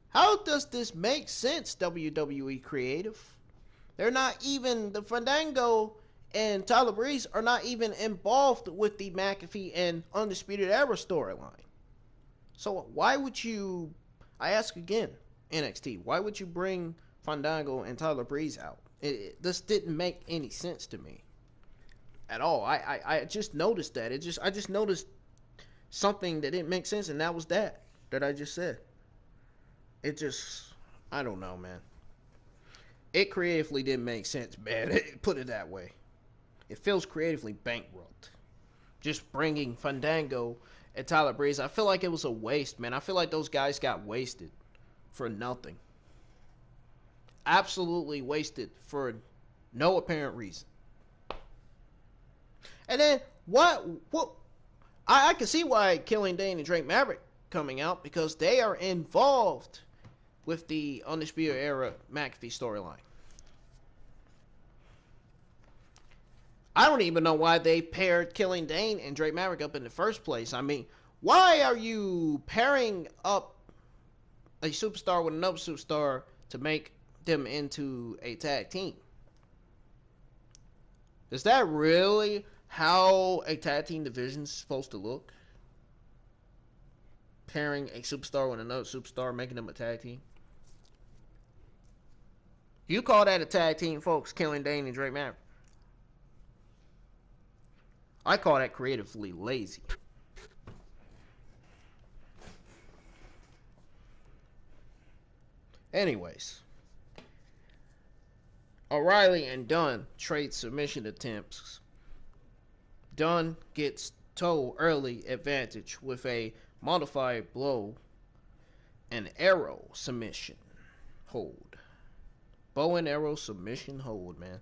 How does this make sense, WWE Creative? They're not even, the Fandango and Tyler Breeze are not even involved with the McAfee and Undisputed Era storyline. So why would you, I ask again, NXT, why would you bring Fandango and Tyler Breeze out? This didn't make any sense to me at all. I just noticed that. I just noticed something that didn't make sense, and that was that I just said. I don't know, man. It creatively didn't make sense, man. Put it that way. It feels creatively bankrupt. Just bringing Fandango and Tyler Breeze, I feel like it was a waste, man. I feel like those guys got wasted for nothing. Absolutely wasted for no apparent reason. And then, what? I can see why Killing Dane and Drake Maverick coming out, because they are involved with the Undisputed Era McAfee storyline. I don't even know why they paired Killing Dane and Drake Maverick up in the first place. I mean, why are you pairing up a superstar with another superstar to make them into a tag team? Is that really how a tag team division is supposed to look? Pairing a superstar with another superstar, making them a tag team? You call that a tag team, folks, Killing Dane and Drake Maverick. I call that creatively lazy. Anyways, O'Reilly and Dunn trade submission attempts. Dunn gets toe early advantage with a modified blow and arrow submission hold. Bow and arrow submission hold, man.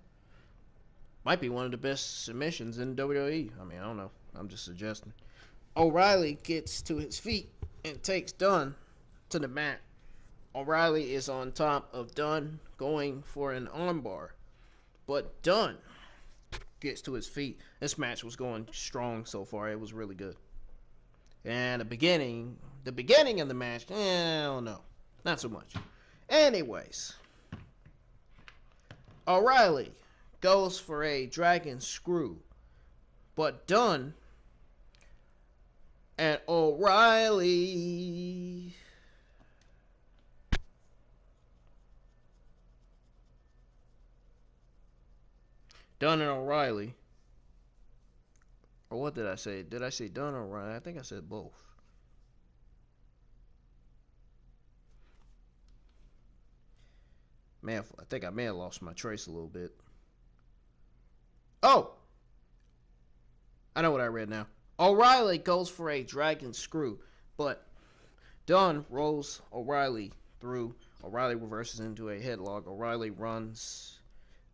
Might be one of the best submissions in WWE. I mean, I don't know. I'm just suggesting. O'Reilly gets to his feet and takes Dunn to the mat. O'Reilly is on top of Dunn, going for an armbar. But Dunn gets to his feet. This match was going strong so far. It was really good. And the beginning of the match, I don't know. Not so much. Anyways, O'Reilly goes for a dragon screw, but Dunn and O'Reilly or what did I say? Did I say Dunn or O'Reilly? I think I said both. Man, I think I may have lost my trace a little bit. Oh! I know what I read now. O'Reilly goes for a dragon screw, but Dunn rolls O'Reilly through. O'Reilly reverses into a headlock. O'Reilly runs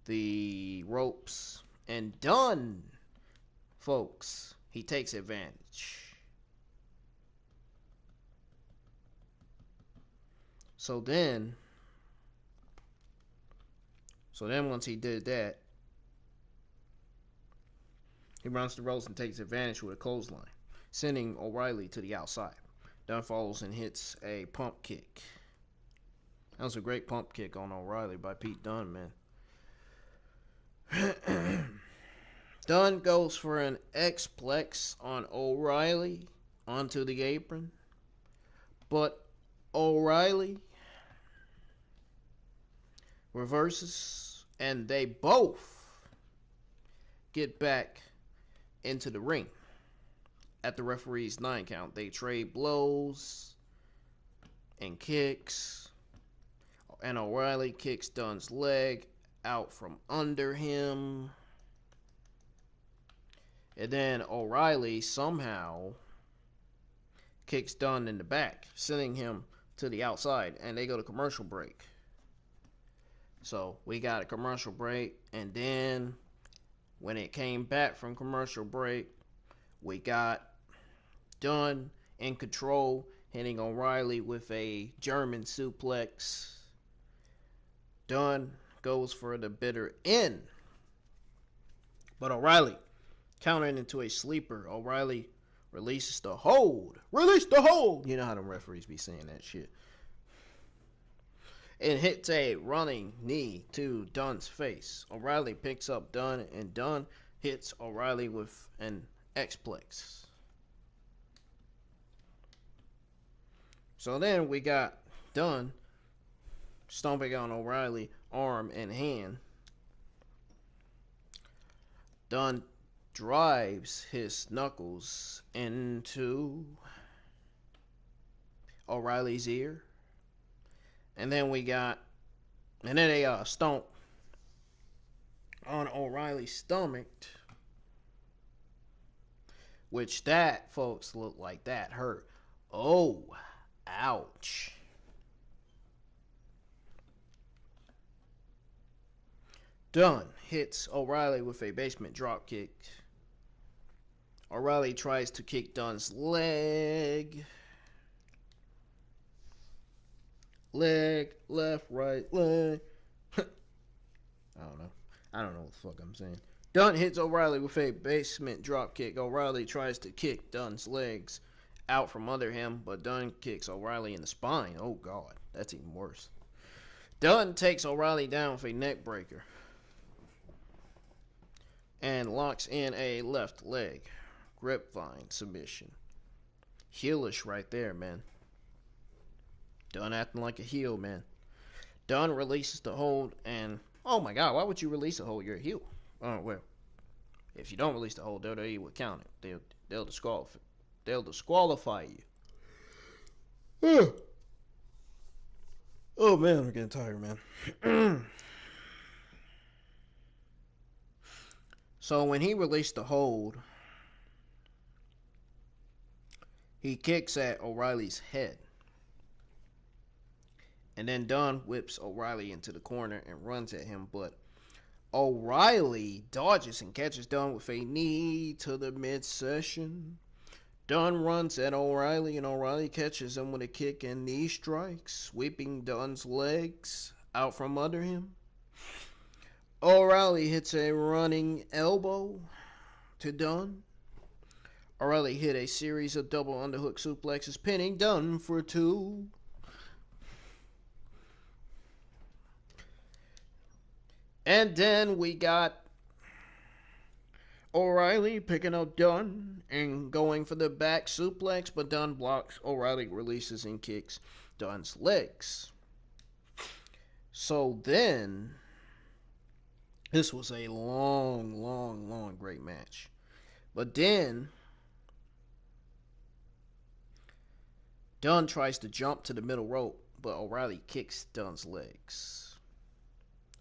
the ropes. And Dunn, folks, he takes advantage. So then once he did that, he runs the ropes and takes advantage with a clothesline, sending O'Reilly to the outside. Dunn follows and hits a pump kick. That was a great pump kick on O'Reilly by Pete Dunne, man. Dunn goes for an X-Plex on O'Reilly onto the apron. But O'Reilly reverses, and they both get back into the ring. At the referee's 9 count, they trade blows and kicks. And O'Reilly kicks Dunn's leg out from under him. And then O'Reilly somehow kicks Dunn in the back, sending him to the outside. And they go to commercial break. So we got a commercial break. And then when it came back from commercial break, we got Dunn in control, hitting O'Reilly with a German suplex. Dunn goes for the bitter end. But O'Reilly countered into a sleeper. O'Reilly releases the hold. Release the hold! You know how the referees be saying that shit. It hits a running knee to Dunn's face. O'Reilly picks up Dunn, and Dunn hits O'Reilly with an X-Plex. So then we got Dunn stomping on O'Reilly, arm and hand. Dunn drives his knuckles into O'Reilly's ear. And then they stomp on O'Reilly's stomach. Which that, folks, looked like that hurt. Oh, ouch. Dunn hits O'Reilly with a basement dropkick. O'Reilly tries to kick Dunn's leg. Leg, left, right, leg. I don't know what the fuck I'm saying. Dunn hits O'Reilly with a basement dropkick. O'Reilly tries to kick Dunn's legs out from under him, but Dunn kicks O'Reilly in the spine. Oh, God. That's even worse. Dunn takes O'Reilly down with a neck breaker and locks in a left leg grapevine submission. Heelish right there, man. Dunn acting like a heel, man. Dunn releases the hold, and oh my God, why would you release the hold? You're a heel. Oh well, if you don't release the hold, WWE will count it. They'll disqualify you. Oh man, I'm getting tired, man. So when he released the hold, he kicks at O'Reilly's head. And then Dunn whips O'Reilly into the corner and runs at him, but O'Reilly dodges and catches Dunn with a knee to the midsection. Dunn runs at O'Reilly, and O'Reilly catches him with a kick and knee strikes, sweeping Dunn's legs out from under him. O'Reilly hits a running elbow to Dunn. O'Reilly hit a series of double underhook suplexes, pinning Dunn for 2. And then we got O'Reilly picking up Dunn and going for the back suplex, but Dunn blocks. O'Reilly releases and kicks Dunn's legs. So then, this was a long, great match. But then, Dunn tries to jump to the middle rope, but O'Reilly kicks Dunn's legs.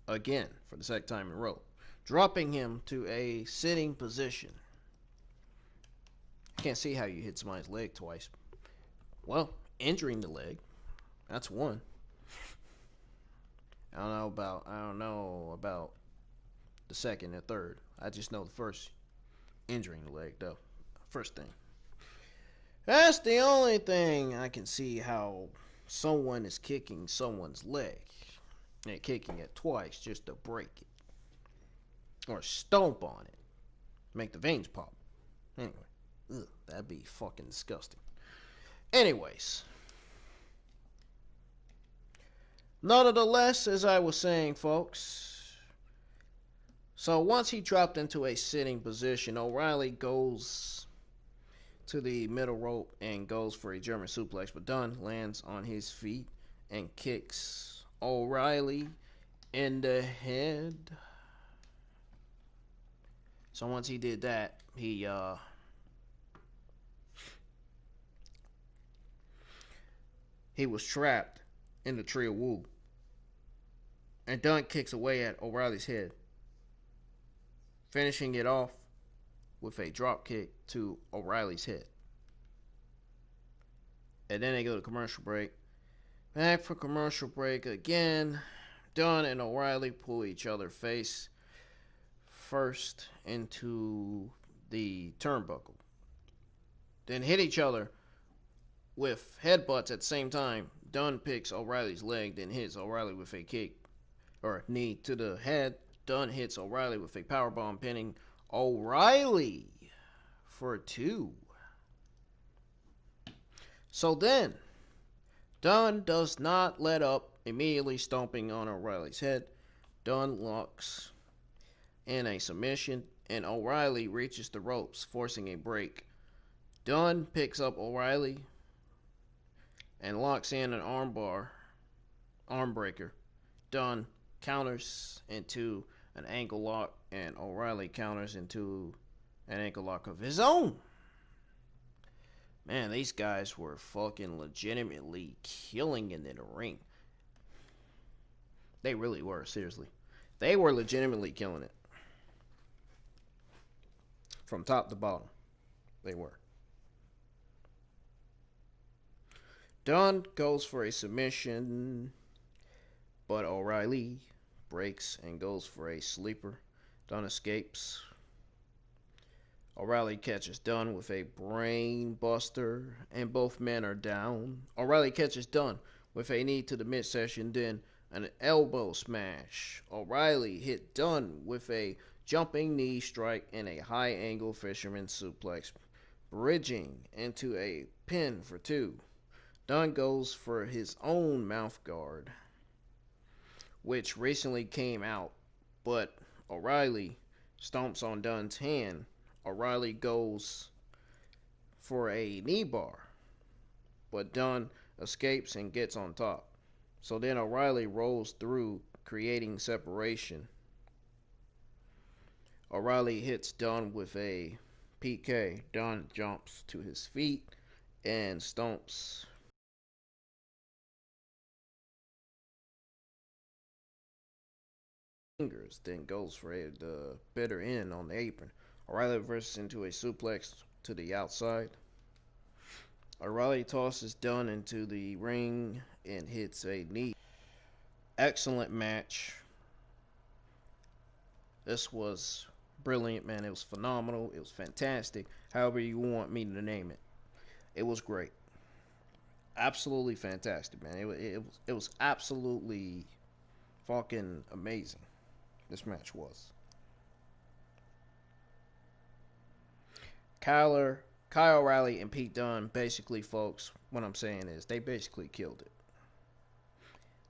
Again, for the second time in a row, dropping him to a sitting position. I can't see how you hit somebody's leg twice. Well, injuring the leg, that's one. I don't know about the second and third. I just know the first, injuring the leg, though. First thing. That's the only thing I can see how someone is kicking someone's leg. And kicking it twice just to break it. Or stomp on it. Make the veins pop. Anyway. That'd be fucking disgusting. Anyways. Nonetheless, as I was saying, folks, So once he dropped into a sitting position, O'Reilly goes to the middle rope and goes for a German suplex, but Dunn lands on his feet and kicks O'Reilly in the head. So once he did that, he was trapped in the tree of woe. And Dunn kicks away at O'Reilly's head, finishing it off with a drop kick to O'Reilly's head. And then they go to commercial break. Back for commercial break again. Dunn and O'Reilly pull each other face first into the turnbuckle. Then hit each other with headbutts at the same time. Dunn picks O'Reilly's leg, then hits O'Reilly with a kick or knee to the head. Dunn hits O'Reilly with a powerbomb, pinning O'Reilly for 2. So then, Dunn does not let up, immediately stomping on O'Reilly's head. Dunn locks in a submission, and O'Reilly reaches the ropes, forcing a break. Dunn picks up O'Reilly and locks in an arm breaker. Dunn counters into an ankle lock, and O'Reilly counters into an ankle lock of his own. Man, these guys were fucking legitimately killing it in the ring. They really were, seriously. They were legitimately killing it. From top to bottom. They were. Dunn goes for a submission, but O'Reilly breaks and goes for a sleeper. Dunn escapes. O'Reilly catches Dunn with a brain buster, and both men are down. O'Reilly catches Dunn with a knee to the midsection, then an elbow smash. O'Reilly hit Dunn with a jumping knee strike and a high angle fisherman suplex, bridging into a pin for 2. Dunn goes for his own mouth guard, which recently came out, but O'Reilly stomps on Dunn's hand. O'Reilly goes for a knee bar, but Dunn escapes and gets on top. So then O'Reilly rolls through, creating separation. O'Reilly hits Dunn with a PK. Dunn jumps to his feet and stomps fingers, then goes for the bitter end on the apron. O'Reilly reverses into a suplex to the outside. O'Reilly tosses Dunn into the ring and hits a knee. Excellent match. This was brilliant, man. It was phenomenal. It was fantastic. However you want me to name it. It was great. Absolutely fantastic, man. It was absolutely fucking amazing. This match was. Kyle O'Reilly and Pete Dunne, basically, folks, what I'm saying is they basically killed it.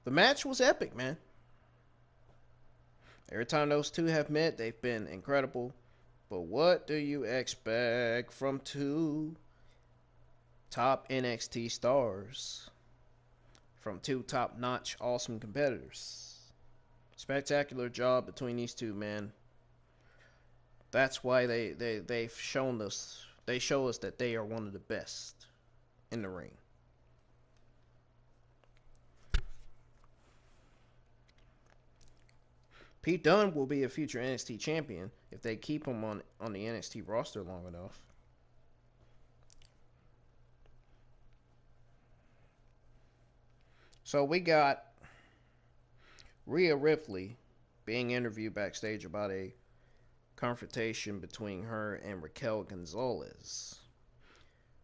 The match was epic, man. Every time those two have met, they've been incredible. But what do you expect from 2 top NXT stars? From 2 top-notch, awesome competitors. Spectacular job between these 2, man. That's why they've shown us. They show us that they are one of the best in the ring. Pete Dunne will be a future NXT champion if they keep him on the NXT roster long enough. So we got Ria Ripley being interviewed backstage about a confrontation between her and Raquel Gonzalez.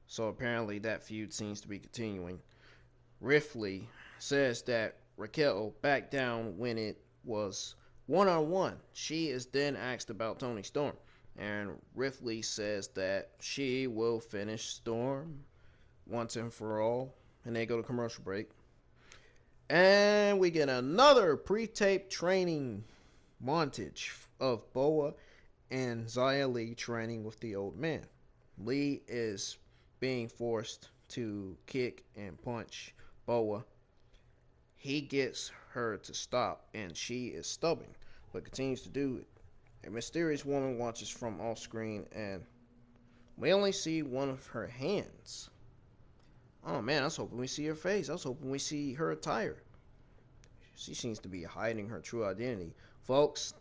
So apparently that feud seems to be continuing. Ripley says that Raquel backed down when it was one-on-one. She is then asked about Toni Storm, and Ripley says that she will finish Storm once and for all. And they go to commercial break. And we get another pre-taped training montage of Boa and Xia Li training with the old man. Li is being forced to kick and punch Boa. He gets her to stop, and she is stubborn, but continues to do it. A mysterious woman watches from off screen, and we only see one of her hands. Oh man, I was hoping we see her face. I was hoping we see her attire. She seems to be hiding her true identity. Folks,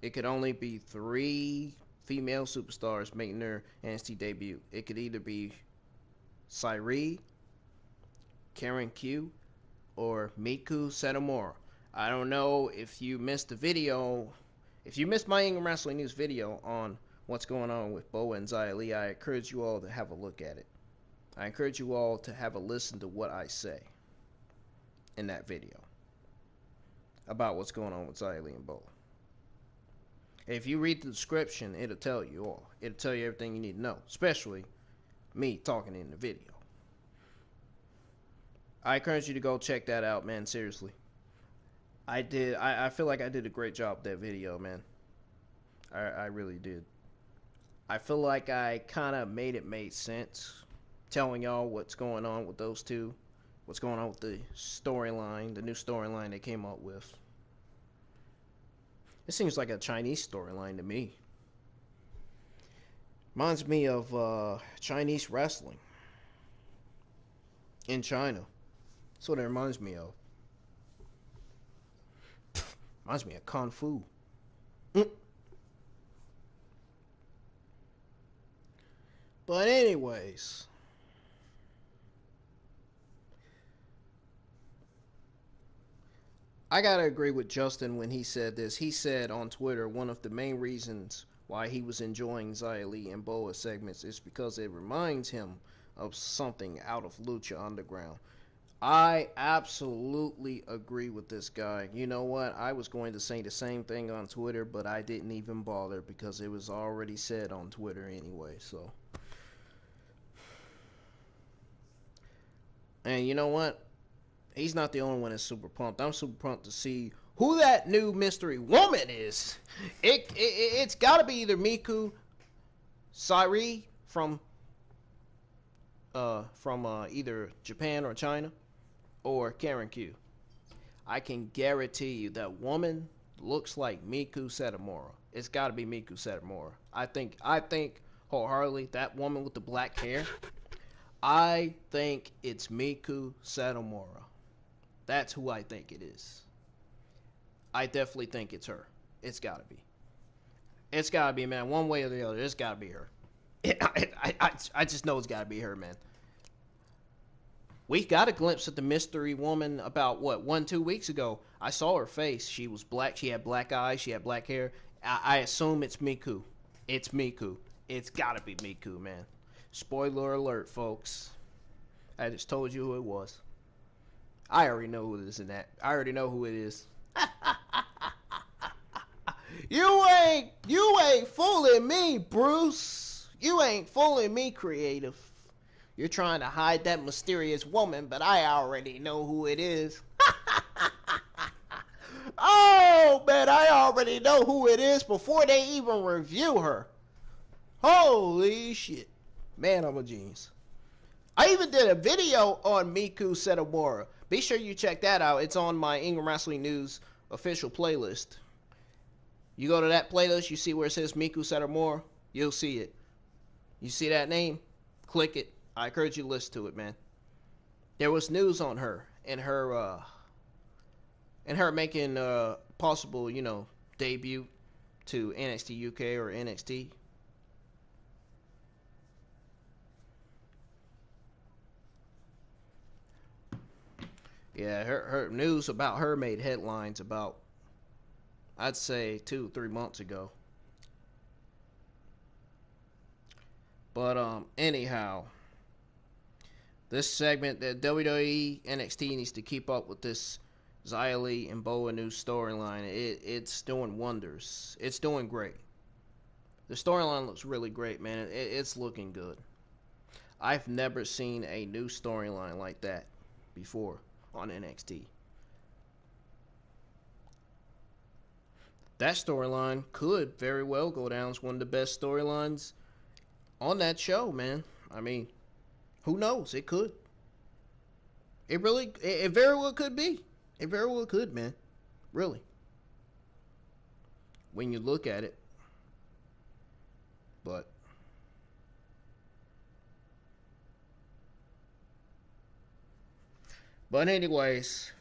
it could only be 3 female superstars making their NXT debut. It could either be Sairi, Karen Q, or Miku Satomura. I don't know if you missed the video. If you missed my Ingram Wrestling News video on what's going on with Boa and Xia Li, I encourage you all to have a look at it. I encourage you all to have a listen to what I say in that video about what's going on with Xia Li and Boa. If you read the description, it'll tell you all. It'll tell you everything you need to know, especially me talking in the video. I encourage you to go check that out, man. Seriously. I feel like I did a great job with that video, man. I really did. I feel like I kind of made sense telling y'all what's going on with those two. What's going on with the storyline, the new storyline they came up with. It seems like a Chinese storyline to me. Reminds me of Chinese wrestling in China. That's what it reminds me of. Reminds me of Kung Fu. But anyways, I gotta agree with Justin when he said this. He said on Twitter one of the main reasons why he was enjoying Xia Li and Boa segments is because it reminds him of something out of Lucha Underground. I absolutely agree with this guy. You know what? I was going to say the same thing on Twitter, but I didn't even bother because it was already said on Twitter anyway, so. And you know what? He's not the only one that's super pumped. I'm super pumped to see who that new mystery woman is. It's got to be either Miku Sairi from either Japan or China, or Karen Q. I can guarantee you that woman looks like Miku Satomura. It's got to be Miku Satomura. I think wholeheartedly that woman with the black hair. I think it's Miku Satomura. That's who I think it is. I definitely think it's her. It's got to be. It's got to be, man. One way or the other, it's got to be her. I just know it's got to be her, man. We got a glimpse of the mystery woman about, 1-2 weeks ago. I saw her face. She was black. She had black eyes. She had black hair. I assume it's Miku. It's Miku. It's got to be Miku, man. Spoiler alert, folks. I just told you who it was. I already know who it is in that. I already know who it is. You ain't fooling me, Bruce. You ain't fooling me, creative. You're trying to hide that mysterious woman, but I already know who it is. Oh, man, I already know who it is before they even review her. Holy shit. Man, I'm a genius. I even did a video on Miku Satomura. Be sure you check that out. It's on my Ingram Wrestling News official playlist. You go to that playlist, you see where it says Miku Satomura, you'll see it. You see that name? Click it. I encourage you to listen to it, man. There was news on her and her making possible, debut to NXT UK or NXT. Yeah, her news about her made headlines about, I'd say, 2-3 months ago. But anyhow, this segment, that WWE NXT needs to keep up with this Xia Li and Boa new storyline. It's doing wonders. It's doing great. The storyline looks really great, man. It's looking good. I've never seen a new storyline like that before on NXT. that storyline could very well go down as one of the best storylines on that show, man. I mean, who knows? It could. It very well could be. It very well could, man. Really. When you look at it. But anyways,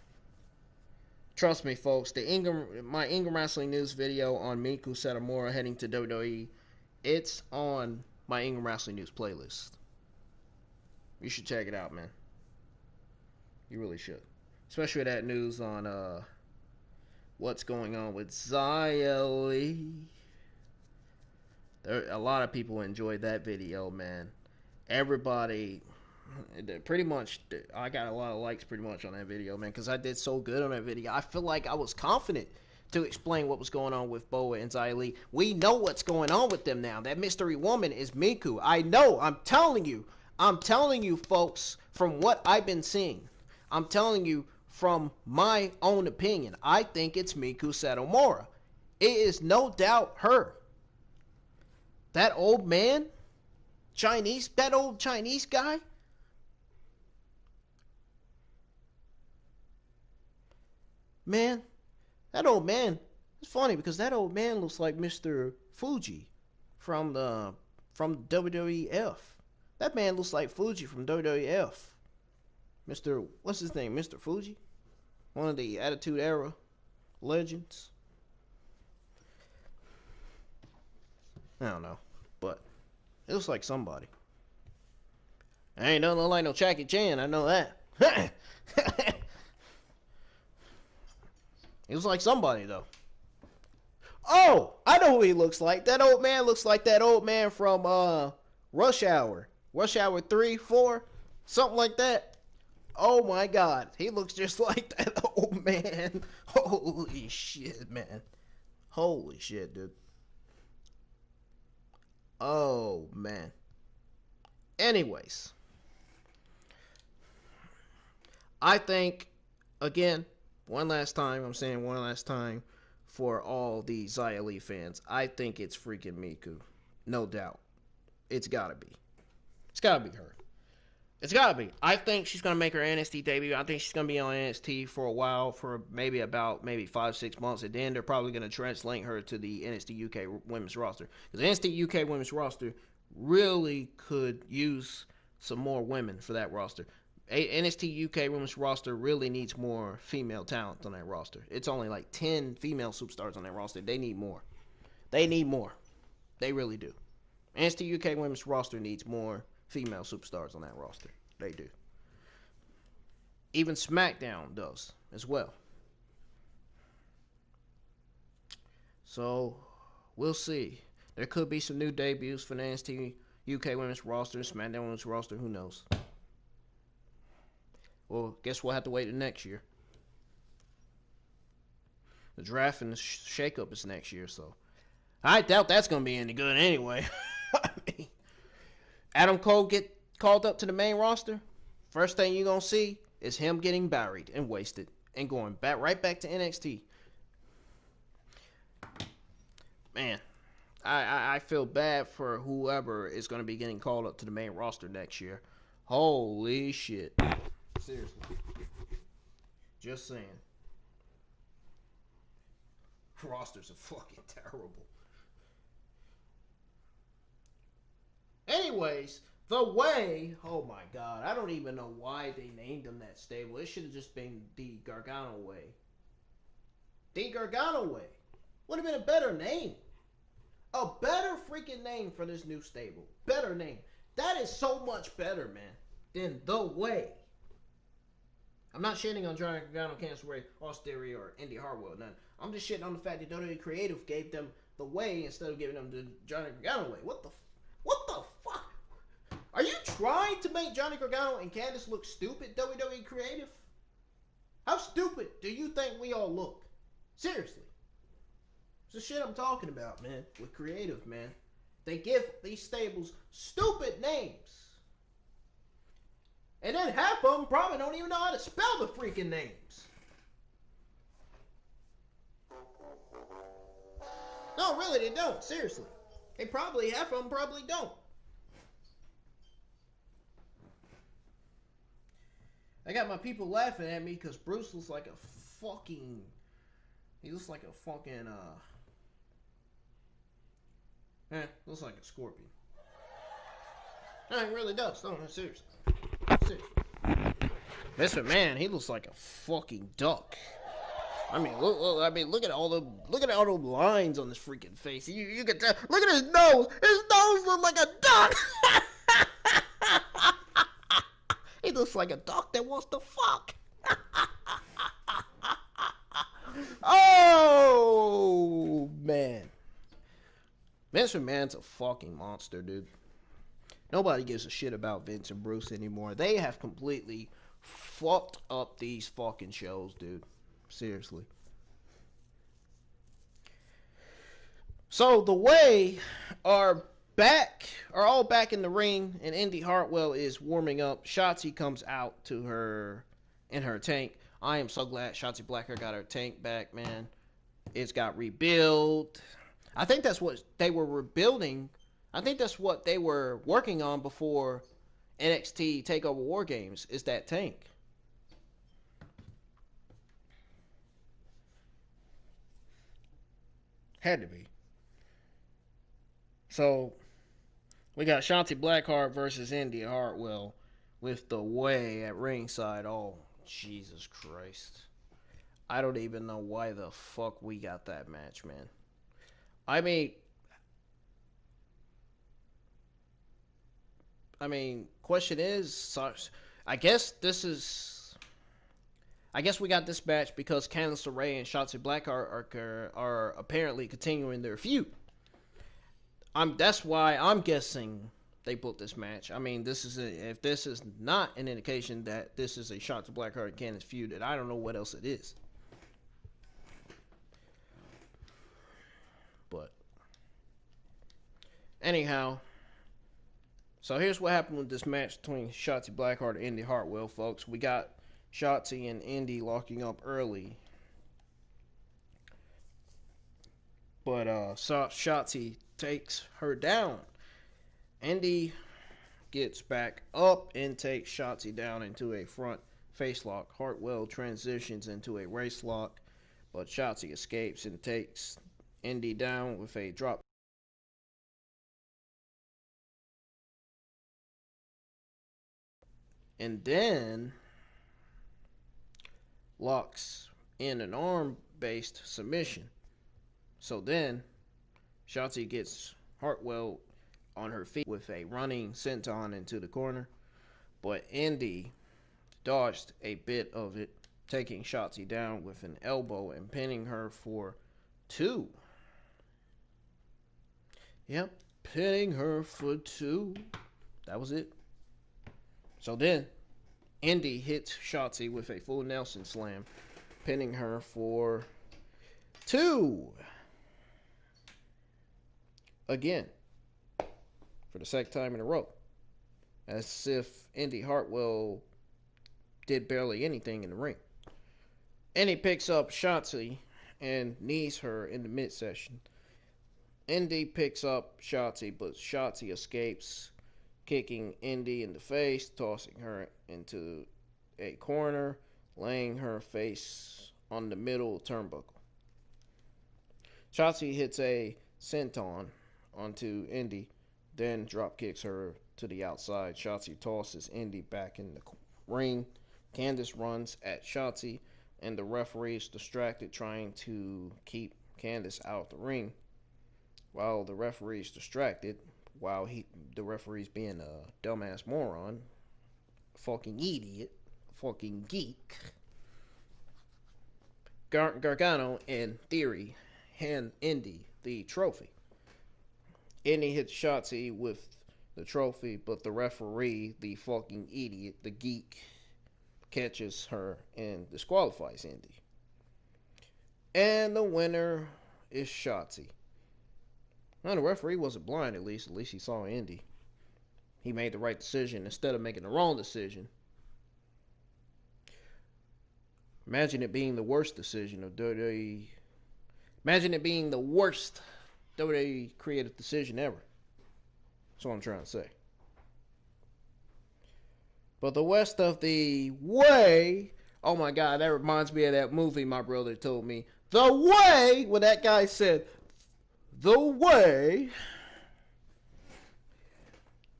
trust me, folks. My Ingram Wrestling News video on Miku Satomura heading to WWE, it's on my Ingram Wrestling News playlist. You should check it out, man. You really should, especially that news on what's going on with Xia Li. A lot of people enjoyed that video, man. Everybody. Pretty much, I got a lot of likes pretty much on that video, man, because I did so good on that video. I feel like I was confident to explain what was going on with Boa and Xia Li. We know what's going on with them now. That mystery woman is Miku. I know. I'm telling you, folks, from what I've been seeing. I'm telling you from my own opinion. I think it's Miku Satomura. It is no doubt her. That old man, that old Chinese guy. Man, that old man, it's funny because that old man looks like Mr. Fuji from WWF. That man looks like Fuji from WWF. What's his name? Mr. Fuji? One of the Attitude Era legends. I don't know, but it looks like somebody. I ain't nothing like no Jackie Chan, I know that. He looks like somebody, though. Oh, I know who he looks like. That old man looks like that old man from Rush Hour. Rush Hour 3, 4, something like that. Oh, my God. He looks just like that old man. Holy shit, man. Holy shit, dude. Oh, man. Anyways. I think, again, one last time for all the Xia Li fans, I think it's freaking Miku. No doubt. It's gotta be. It's gotta be her. It's gotta be. I think she's gonna make her NXT debut. I think she's gonna be on NXT for a while, for maybe 5-6 months, and then they're probably gonna translate her to the NXT UK women's roster. Because NXT UK women's roster really could use some more women for that roster. NXT UK women's roster really needs more female talent on that roster. It's only like 10 female superstars on that roster. They need more. They really do. NXT UK women's roster needs more female superstars on that roster. They do. Even Smackdown does as well. So, we'll see. There could be some new debuts for the NXT UK women's roster, Smackdown women's roster. Who knows? Well, guess we'll have to wait till next year. The draft and the shakeup is next year, so I doubt that's going to be any good anyway. I mean, Adam Cole get called up to the main roster. First thing you're going to see is him getting buried and wasted and going right back to NXT. Man, I feel bad for whoever is going to be getting called up to the main roster next year. Holy shit. Seriously. Just saying. Rosters are fucking terrible. Anyways, The Way. Oh my god. I don't even know why they named them that stable. It should have just been The Gargano Way. The Gargano Way. Would have been a better name. A better freaking name for this new stable. Better name. That is so much better, man, than The Way. I'm not shitting on Johnny Gargano, Cancer Ray, Theory, or Indi Hartwell. None. I'm just shitting on the fact that WWE Creative gave them The Way instead of giving them the Johnny Gargano Way. What the fuck? Are you trying to make Johnny Gargano and Candice look stupid, WWE Creative? How stupid do you think we all look? Seriously. It's the shit I'm talking about, man. With Creative, man. They give these stables stupid names. And then half of them probably don't even know how to spell the freaking names. No, really, they don't. Seriously. They probably, half of them probably don't. I got my people laughing at me because Bruce looks like a fucking... He looks like a fucking, looks like a scorpion. No, he really does. No, seriously. Seriously. Mr. Man, he looks like a fucking duck. I mean, look at all the lines on this freaking face. You can tell. Look at his nose. His nose looks like a duck. He looks like a duck that wants to fuck. Oh man, Vince McMahon's a fucking monster, dude. Nobody gives a shit about Vince and Bruce anymore. They have completely fucked up these fucking shows, dude. Seriously. So the Way are all back in the ring, and Indi Hartwell is warming up. Shotzi comes out to her in her tank. I am so glad Shotzi BlackHeart got her tank back, man. It's got rebuilt. I think that's what they were rebuilding. I think that's what they were working on before NXT TakeOver War Games, is that tank. Had to be. So, we got Shotzi BlackHeart versus Indi Hartwell with the Way at ringside. Oh, Jesus Christ. I don't even know why the fuck we got that match, man. I mean, question is, I guess we got this match because Candice LeRae and Shotzi BlackHeart are apparently continuing their feud. That's why I'm guessing they booked this match. I mean, if this is not an indication that this is a Shotzi BlackHeart and Candice feud, then I don't know what else it is. But anyhow, so here's what happened with this match between Shotzi BlackHeart and Indi Hartwell, folks. We got Shotzi and Indi locking up early, but Shotzi takes her down. Indi gets back up and takes Shotzi down into a front face lock. Hartwell transitions into a race lock, but Shotzi escapes and takes Indi down with a drop. And then locks in an arm-based submission. So then Shotzi gets Hartwell on her feet with a running senton into the corner, but Indi dodged a bit of it, taking Shotzi down with an elbow and pinning her for 2. Yep, pinning her for 2. That was it. So then Indi hits Shotzi with a full Nelson slam, pinning her for 2. Again, for the second time in a row. As if Indi Hartwell did barely anything in the ring. Indi picks up Shotzi and knees her in the midsection. Indi picks up Shotzi, but Shotzi escapes, kicking Indi in the face, tossing her into a corner, laying her face on the middle turnbuckle. Shotzi hits a senton onto Indi, then drop kicks her to the outside. Shotzi tosses Indi back in the ring. Candice runs at Shotzi, and the referee is distracted trying to keep Candice out of the ring. While the referee is distracted, the referee's being a dumbass moron, fucking idiot, fucking geek, Gargano, in theory, hand Indi the trophy. Indi hits Shotzi with the trophy, but the referee, the fucking idiot, the geek, catches her and disqualifies Indi. And the winner is Shotzi. Well, the referee wasn't blind, at least he saw Indi. He made the right decision instead of making the wrong decision. Imagine it being the worst decision of WWE. Imagine it being the worst WWE creative decision ever. That's what I'm trying to say. But the rest of the way, oh my God, that reminds me of that movie my brother told me. The way, when that guy said, the way,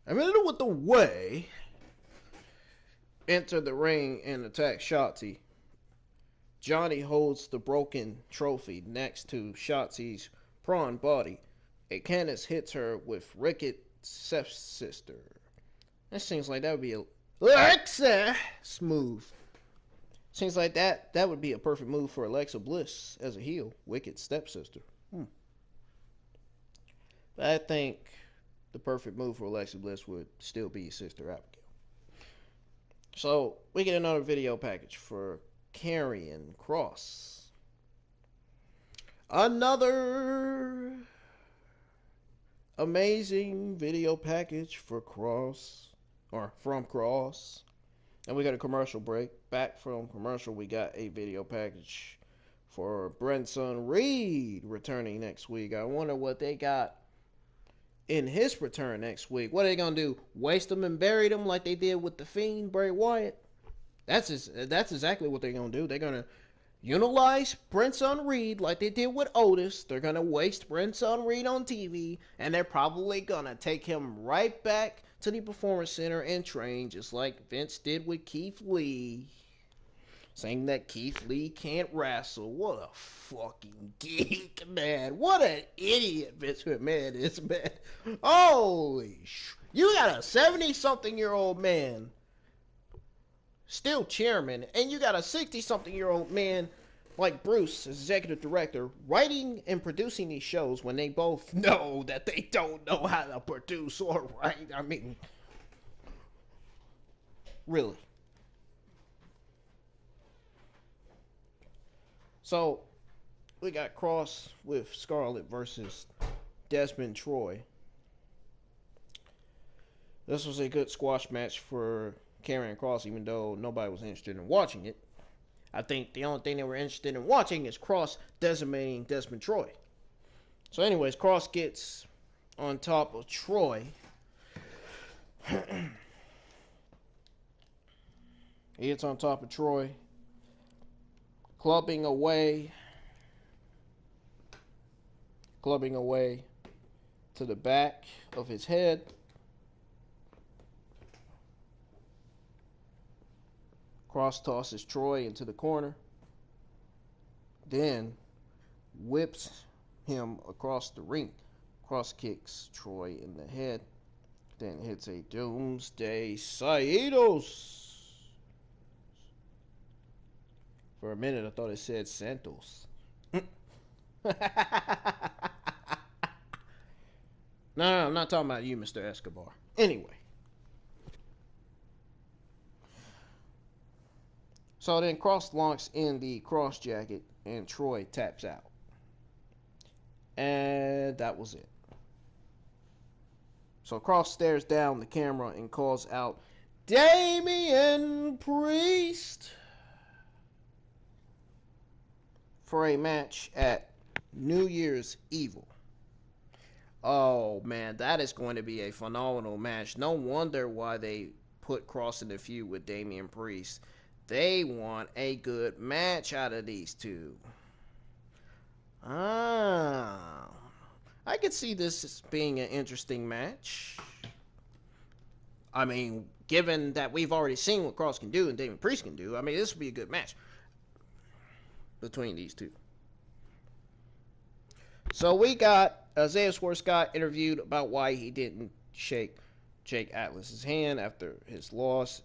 I mean, with the way, enter the ring and attack Shotzi. Johnny holds the broken trophy next to Shotzi's prawn body. A Candace hits her with Ricket's stepsister. That seems like that would be a Alexa smooth. Seems like that would be a perfect move for Alexa Bliss as a heel. Wicked stepsister. But I think the perfect move for Alexa Bliss would still be Sister Abigail. So we get another video package for Karrion Kross. Another amazing video package for Kross. Or from Kross. And we got a commercial break. Back from commercial, we got a video package for Brenson Reed returning next week. I wonder what they got in his return next week. What are they going to do? Waste him and bury him like they did with The Fiend, Bray Wyatt? That's exactly what they're going to do. They're going to utilize Brenson Reed like they did with Otis. They're going to waste Brenson Reed on TV. And they're probably going to take him right back to the Performance Center and train, just like Vince did with Keith Lee, saying that Keith Lee can't wrestle. What a fucking geek, man. What an idiot Vince McMahon is, man. Holy you got a 70-something-year-old man still chairman, and you got a 60-something-year-old man like Bruce, as executive director, writing and producing these shows when they both know that they don't know how to produce or write. I mean, really. So, we got Kross with Scarlett versus Desmond Troy. This was a good squash match for Karrion Kross, even though nobody was interested in watching it. I think the only thing they were interested in watching is Kross decimating Desmond Troy. So anyways, Kross gets on top of Troy. He gets on top of Troy. Clubbing away to the back of his head. Kross tosses Troy into the corner. Then whips him across the ring. Kross kicks Troy in the head. Then hits a Doomsday Saedos. For a minute I thought it said Santos. No, I'm not talking about you, Mr. Escobar. Anyway. So then Kross locks in the cross jacket and Troy taps out. And that was it. So Kross stares down the camera and calls out, Damian Priest, for a match at New Year's Evil. Oh man, that is going to be a phenomenal match. No wonder why they put Kross in the feud with Damian Priest. They want a good match out of these two. I could see this as being an interesting match. I mean, given that we've already seen what Kross can do and Damian Priest can do, I mean, this would be a good match between these two. So we got Isaiah Scott interviewed about why he didn't shake Jake Atlas's hand after his loss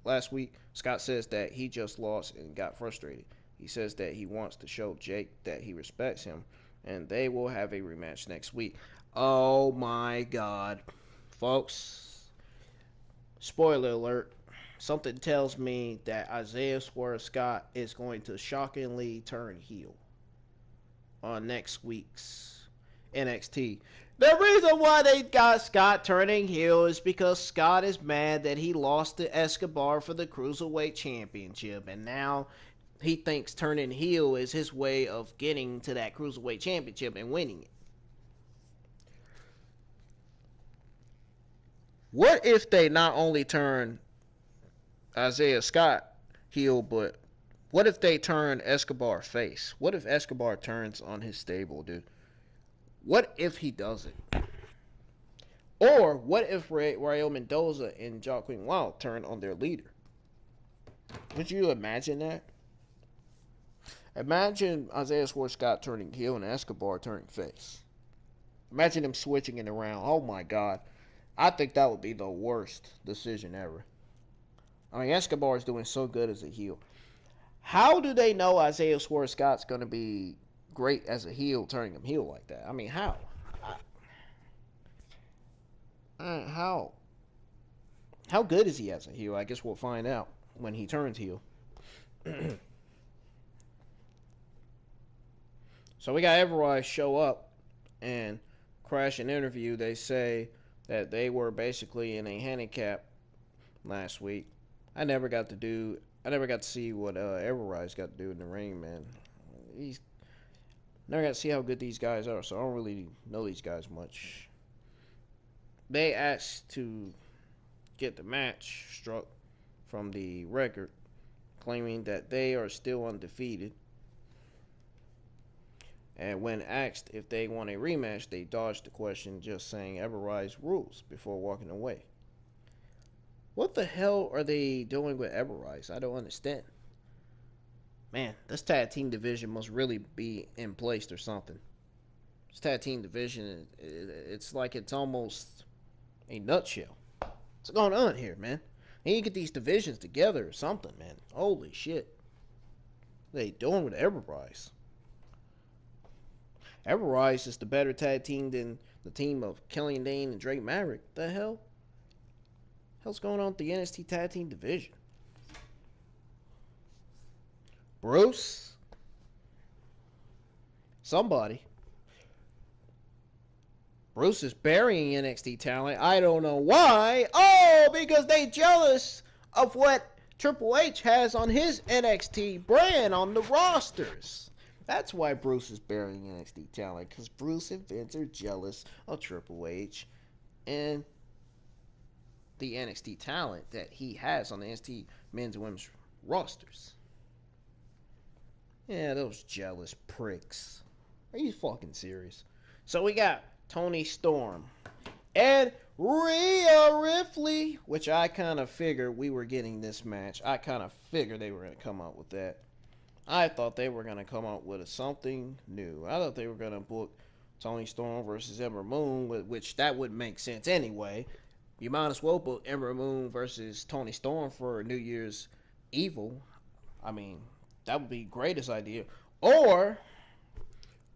last week. Scott says that he just lost and got frustrated. He says that he wants to show Jake that he respects him, and they will have a rematch next week. Oh my God. Folks, spoiler alert, something tells me that Isaiah Scott is going to shockingly turn heel on next week's NXT. The reason why they got Scott turning heel is because Scott is mad that he lost to Escobar for the Cruiserweight Championship, and now he thinks turning heel is his way of getting to that Cruiserweight Championship and winning it. What if they not only turn Isaiah Scott heel, but what if they turn Escobar face? What if Escobar turns on his stable, dude? What if he does it? Or what if Rayo Mendoza and Joaquin Wild turn on their leader? Would you imagine that? Imagine Isaiah Scott turning heel and Escobar turning face. Imagine them switching it around. Oh my God. I think that would be the worst decision ever. I mean, Escobar is doing so good as a heel. How do they know Isaiah Scott's going to be great as a heel, turning him heel like that? I mean, how? How? How good is he as a heel? I guess we'll find out when he turns heel. So we got Everrise show up and crash an interview. They say that they were basically in a handicap last week. I never got to see what Everrise got to do in the ring, man. Never got to see how good these guys are, so I don't really know these guys much. They asked to get the match struck from the record, claiming that they are still undefeated. And when asked if they want a rematch, they dodged the question, just saying Everrise rules before walking away. What the hell are they doing with Everrise? I don't understand. Man, this tag team division must really be in place or something. This tag team division, it's like it's almost a nutshell. What's going on here, man? They need to get these divisions together or something, man. Holy shit. What are they doing with Everrise? Everrise is the better tag team than the team of Killian Dane and Drake Maverick. The hell? What's going on with the NXT tag team division? Bruce? Somebody. Bruce is burying NXT talent. I don't know why. Oh, because they jealous of what Triple H has on his NXT brand on the rosters. That's why Bruce is burying NXT talent, because Bruce and Vince are jealous of Triple H and the NXT talent that he has on the NXT men's and women's rosters. Yeah, those jealous pricks. Are you fucking serious? So we got Toni Storm and Ria Ripley, which I kind of figured we were getting this match. I kind of figured they were going to come out with that. I thought they were going to come out with something new. I thought they were going to book Toni Storm versus Ember Moon, which that wouldn't make sense anyway. You might as well book Ember Moon versus Toni Storm for New Year's Evil. I mean, that would be the greatest idea. Or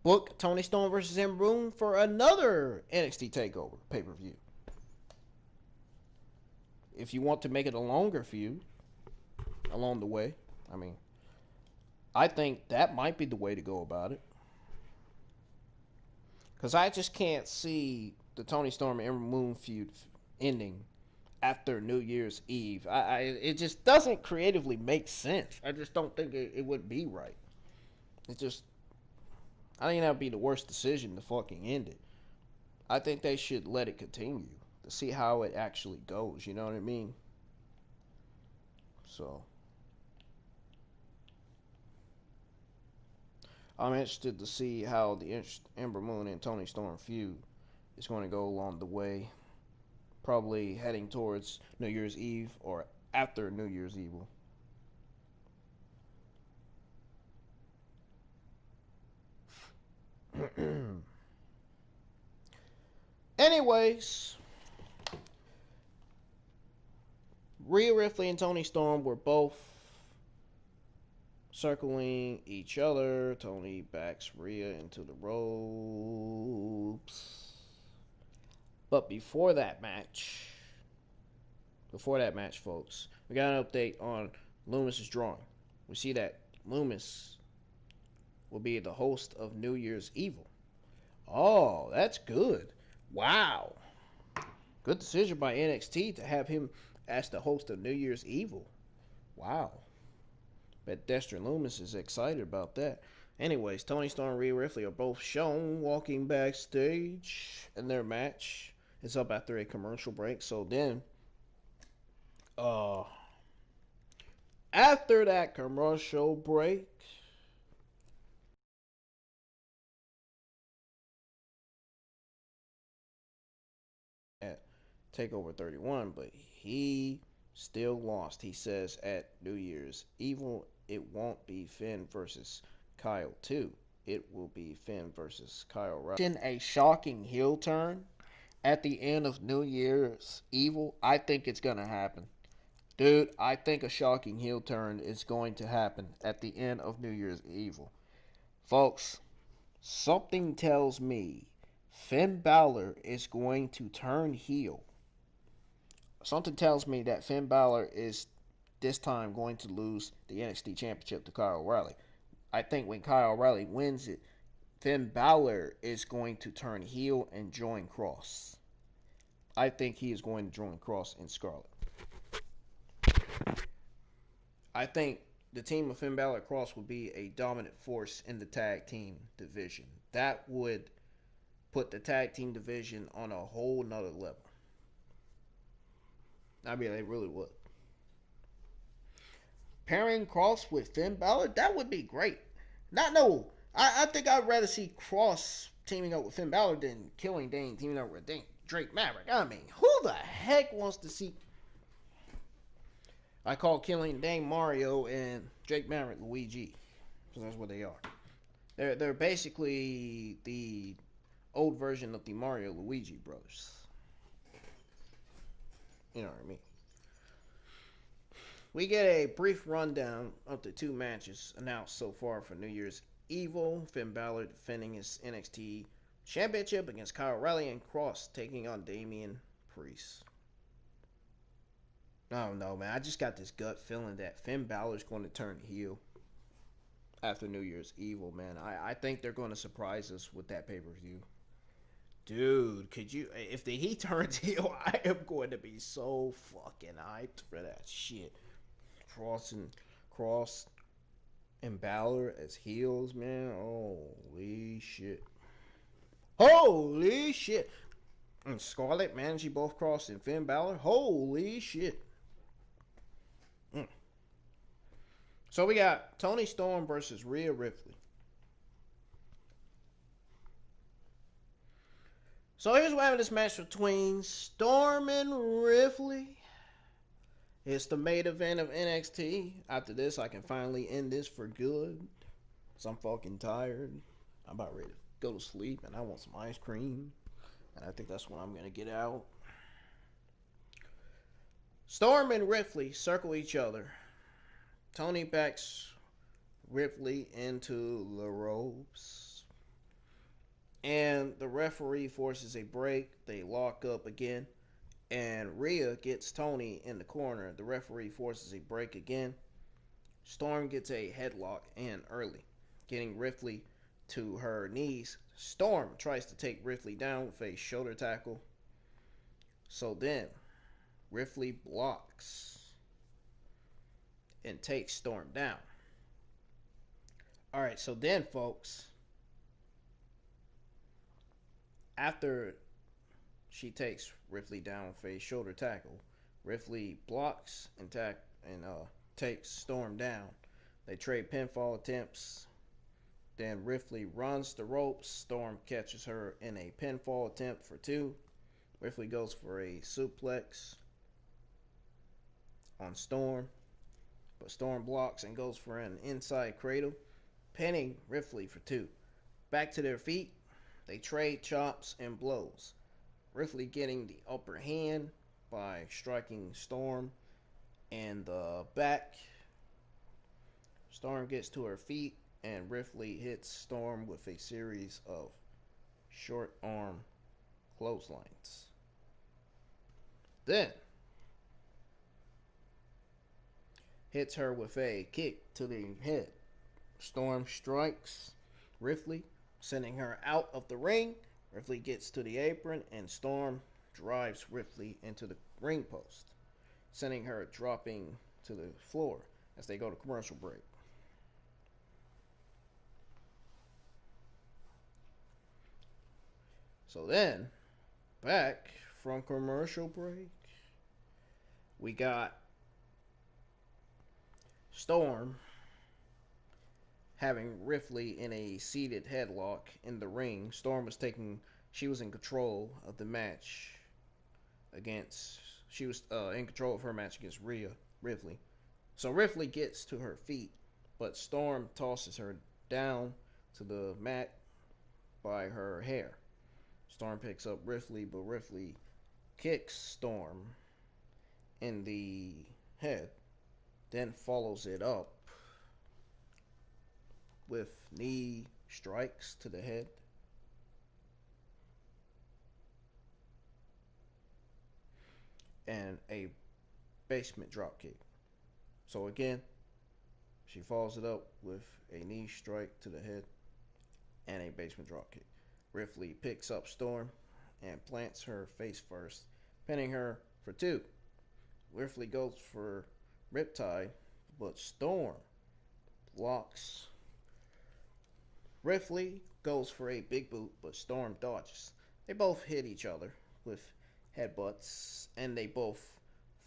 book Toni Storm versus Ember Moon for another NXT TakeOver pay-per-view. If you want to make it a longer feud along the way, I mean, I think that might be the way to go about it. Because I just can't see the Toni Storm and Ember Moon feud ending after New Year's Eve. It just doesn't creatively make sense. I just don't think it would be right. I think that would be the worst decision to fucking end it. I think they should let it continue to see how it actually goes. You know what I mean? So I'm interested to see how the Ember Moon and Toni Storm feud is going to go along the way. Probably heading towards New Year's Eve or after New Year's Evil. Anyways, Ria Ripley and Toni Storm were both circling each other. Toni backs Rhea into the ropes. But before that match, folks, we got an update on Loomis's drawing. We see that Loomis will be the host of New Year's Evil. Oh, that's good. Wow. Good decision by NXT to have him as the host of New Year's Evil. Wow. Bet Dexter Loomis is excited about that. Anyways, Toni Storm and Rhea Ripley are both shown walking backstage in their match. is up after a commercial break. So then, after that commercial break, at TakeOver 31, but he still lost. He says at New Year's Evil, it won't be Finn versus Kyle 2. It will be Finn versus Kyle Ruff. In a shocking heel turn at the end of New Year's Evil, I think it's going to happen. Dude, I think a shocking heel turn is going to happen at the end of New Year's Evil. Folks, something tells me Finn Balor is going to turn heel. Something tells me that Finn Balor is this time going to lose the NXT Championship to Kyle O'Reilly. I think when Kyle O'Reilly wins it, Finn Balor is going to turn heel and join Kross. I think he is going to join Kross and Scarlett. I think the team of Finn Balor Kross would be a dominant force in the tag team division. That would put the tag team division on a whole nother level. I mean, they really would. Pairing Kross with Finn Balor, that would be great. I think I'd rather see Kross teaming up with Finn Balor than Killing Dane teaming up with Drake Maverick. I mean, who the heck wants to see... I call Killing Dane Mario and Drake Maverick Luigi. Because that's what they are. They're basically the old version of the Mario Luigi brothers. You know what I mean? We get a brief rundown of the two matches announced so far for New Year's Evil. Finn Balor defending his NXT Championship against Kyle O'Reilly, and Kross taking on Damian Priest. I don't know, man. I just got this gut feeling that Finn Balor's going to turn heel after New Year's Evil, man. I think they're going to surprise us with that pay-per-view. Dude, could you... If he turns heel, I am going to be so fucking hyped for that shit. Kross and Balor as heels, man. Holy shit. Holy shit. And Scarlett managing both Kross and Finn Balor. Holy shit. So we got Toni Storm versus Ria Ripley. So here's what happened in this match between Storm and Ripley. It's the main event of NXT. After this, I can finally end this for good. Because I'm fucking tired. I'm about ready to go to sleep. And I want some ice cream. And I think that's what I'm going to get out. Storm and Ripley circle each other. Toni backs Ripley into the ropes. And the referee forces a break. They lock up again. And Rhea gets Toni in the corner. The referee forces a break again. Storm gets a headlock in early, getting Ripley to her knees. Storm tries to take Ripley down with a shoulder tackle. So then, Ripley blocks and takes Storm down. Alright, so then, folks, after she takes Ripley down with a shoulder tackle, Ripley blocks and takes Storm down. They trade pinfall attempts. Then Ripley runs the ropes. Storm catches her in a pinfall attempt for 2. Ripley goes for a suplex on Storm, but Storm blocks and goes for an inside cradle, pinning Ripley for 2. Back to their feet, they trade chops and blows. Ripley getting the upper hand by striking Storm in the back. Storm gets to her feet, and Ripley hits Storm with a series of short arm clotheslines. Then hits her with a kick to the head. Storm strikes Ripley, sending her out of the ring. Ripley gets to the apron, and Storm drives Ripley into the ring post, sending her dropping to the floor as they go to commercial break. So then, back from commercial break, we got Storm having Ripley in a seated headlock in the ring. Storm was she was in control of the match she was in control of her match against Ria Ripley. So Ripley gets to her feet, but Storm tosses her down to the mat by her hair. Storm picks up Ripley, but Ripley kicks Storm in the head, then follows it up with knee strikes to the head. And a basement dropkick. So again, she follows it up with a knee strike to the head and a basement dropkick. Ripley picks up Storm and plants her face first, pinning her for 2. Ripley goes for Riptide, but Storm blocks. Ripley goes for a big boot, but Storm dodges. They both hit each other with headbutts, and they both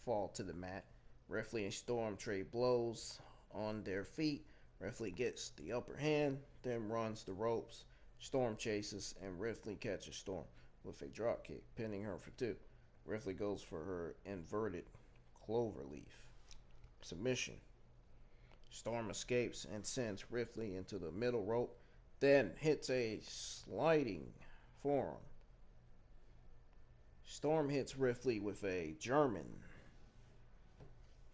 fall to the mat. Ripley and Storm trade blows on their feet. Ripley gets the upper hand, then runs the ropes. Storm chases, and Ripley catches Storm with a dropkick, pinning her for 2. Ripley goes for her inverted cloverleaf submission. Storm escapes and sends Ripley into the middle rope, then hits a sliding forearm. Storm hits Ripley with a German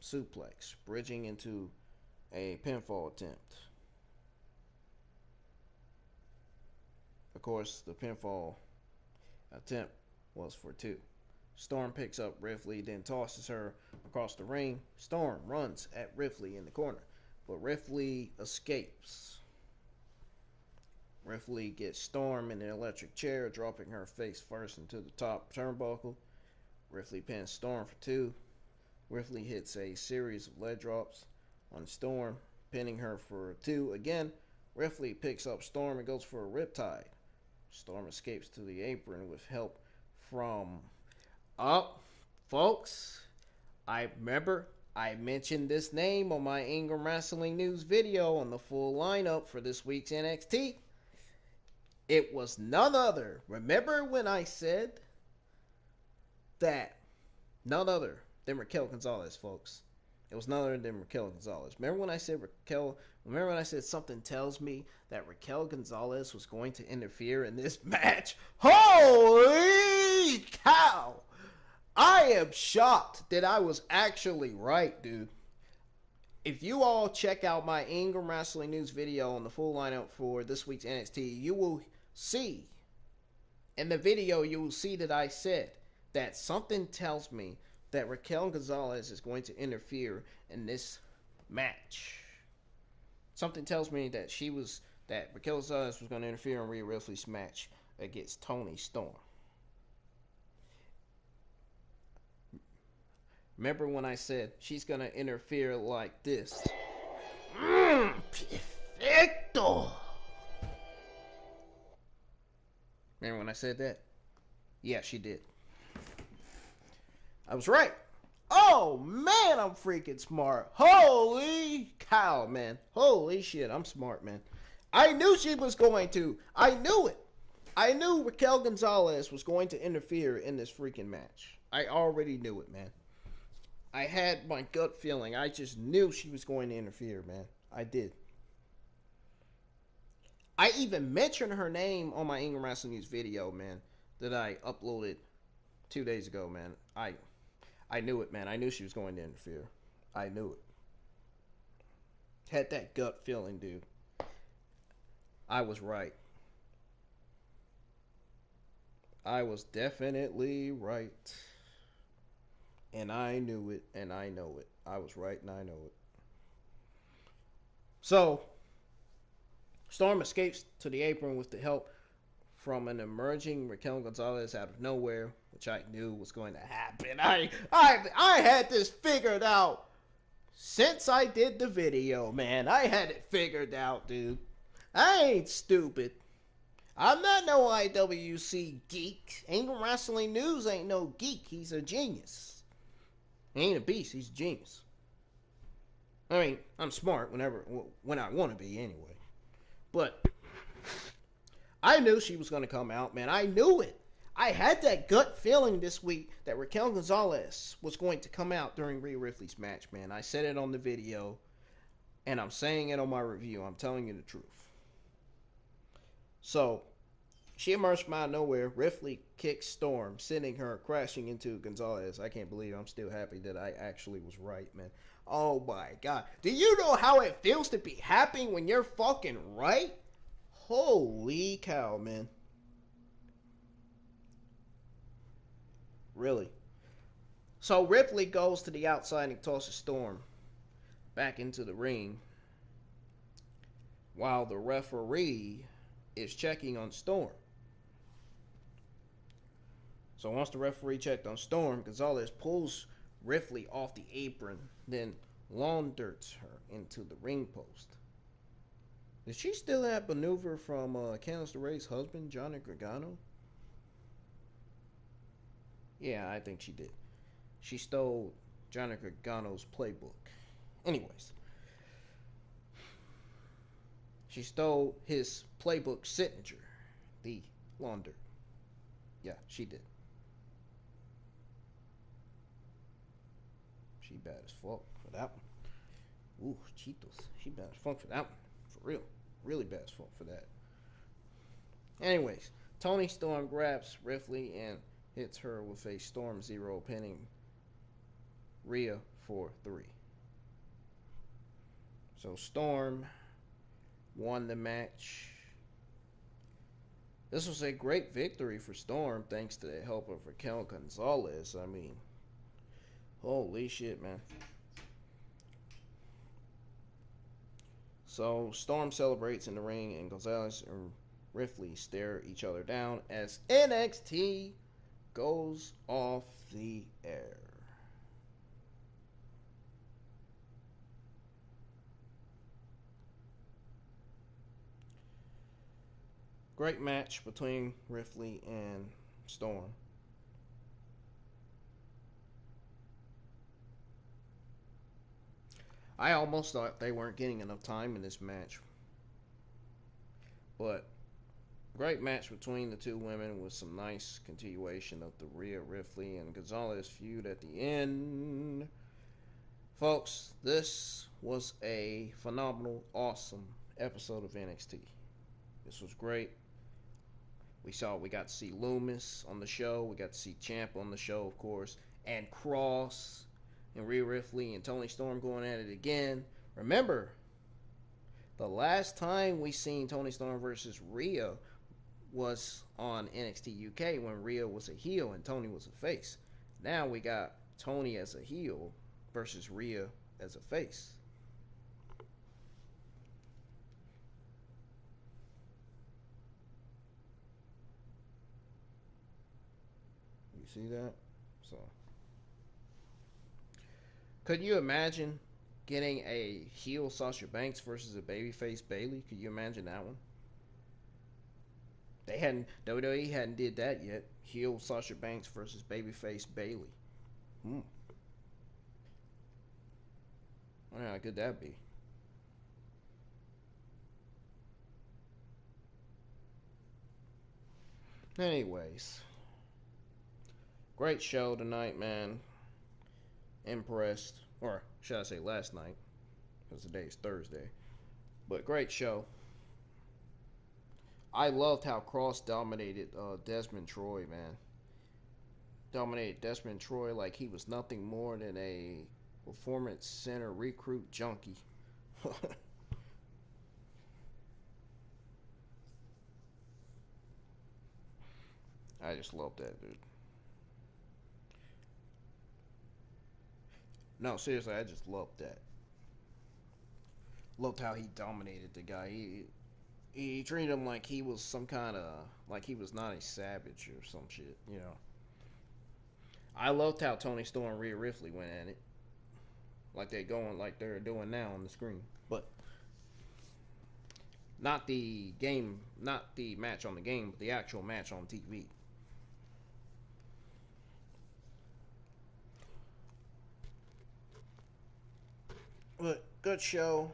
suplex, bridging into a pinfall attempt. Of course, the pinfall attempt was for 2. Storm picks up Ripley, then tosses her across the ring. Storm runs at Ripley in the corner, but Ripley escapes. Ripley gets Storm in an electric chair, dropping her face first into the top turnbuckle. Ripley pins Storm for 2. Ripley hits a series of leg drops on Storm, pinning her for 2 again. Ripley picks up Storm and goes for a Riptide. Storm escapes to the apron with help from folks. I remember I mentioned this name on my Ingram Wrestling News video on the full lineup for this week's NXT. It was none other. Remember when I said that none other than Raquel Gonzalez, folks. It was none other than Raquel Gonzalez. Remember when I said something tells me that Raquel Gonzalez was going to interfere in this match? Holy cow! I am shocked that I was actually right, dude. If you all check out my Ingram Wrestling News video on the full lineup for this week's NXT, you will see, in the video, you will see that I said that something tells me that Raquel Gonzalez is going to interfere in this match. Something tells me that Raquel Gonzalez was going to interfere in Rio Ripley's match against Toni Storm. Remember when I said she's going to interfere like this? Perfecto! Remember when I said that? Yeah, she did. I was right. Oh, man, I'm freaking smart. Holy cow, man. Holy shit, I'm smart, man. I knew she was going to. I knew it. I knew Raquel Gonzalez was going to interfere in this freaking match. I already knew it, man. I had my gut feeling. I just knew she was going to interfere, man. I did. I even mentioned her name on my Ingram Wrestling News video, man, that I uploaded 2 days ago, man. I knew it, man. I knew she was going to interfere. I knew it. Had that gut feeling, dude. I was right. I was definitely right. And I knew it, and I know it. I was right, and I know it. So, Storm escapes to the apron with the help from an emerging Raquel Gonzalez out of nowhere, which I knew was going to happen. I had this figured out since I did the video, man. I had it figured out, dude. I ain't stupid. I'm not no IWC geek. Ingram Wrestling News ain't no geek. He's a genius. He ain't a beast. He's a genius. I mean, I'm smart when I want to be anyway. But I knew she was going to come out, man. I knew it. I had that gut feeling this week that Raquel Gonzalez was going to come out during Rhea Ripley's match, man. I said it on the video, and I'm saying it on my review. I'm telling you the truth. So, she emerged from out of nowhere. Ripley kicks Storm, sending her crashing into Gonzalez. I can't believe I'm still happy that I actually was right, man. Oh my God. Do you know how it feels to be happy when you're fucking right? Holy cow, man. Really. So Ripley goes to the outside and tosses Storm back into the ring while the referee is checking on Storm. So once the referee checked on Storm, Gonzalez pulls Ripley off the apron, then launders her into the ring post. Did she steal that maneuver from Candice LeRae's husband, Johnny Gargano? Yeah, I think she did. She stole Johnny Gargano's playbook. Anyways, she stole his playbook signature, the launder. Yeah, she did. She bad as fuck for that one. Ooh, Cheetos. She bad as fuck for that one. For real. Really bad as fuck for that. Anyways, Toni Storm grabs Ripley and hits her with a Storm Zero, pinning Rhea for 3. So Storm won the match. This was a great victory for Storm thanks to the help of Raquel Gonzalez. I mean, holy shit, man. So Storm celebrates in the ring, and Gonzalez and Ripley stare each other down as NXT goes off the air. Great match between Ripley and Storm. I almost thought they weren't getting enough time in this match. But great match between the two women with some nice continuation of the Ria Ripley and Gonzalez feud at the end. Folks, this was a phenomenal, awesome episode of NXT. This was great. We got to see Loomis on the show. We got to see Champa on the show, of course. And Kross and Rio Ripley and Toni Storm going at it again. Remember, the last time we seen Toni Storm versus Rhea was on NXT UK when Rhea was a heel and Toni was a face. Now we got Toni as a heel versus Rhea as a face. You see that? So, could you imagine getting a heel Sasha Banks versus a babyface Bayley? Could you imagine that one? WWE hadn't did that yet. Heel Sasha Banks versus babyface Bayley. I wonder how good that'd be. Anyways, great show tonight, man. Impressed. Or should I say last night, because today is Thursday. But great show. I loved how Kross dominated Desmond Troy, man. Dominated Desmond Troy like he was nothing more than a performance center recruit junkie. I just love that, dude. No, seriously, I just loved that. Loved how he dominated the guy. He treated him like he was some kind of, like he was not a savage or some shit, you know. I loved how Toni Storm and Rhea Ripley went at it. Like they're doing now on the screen. But Not the game, not the match on the game, but the actual match on TV. But good show.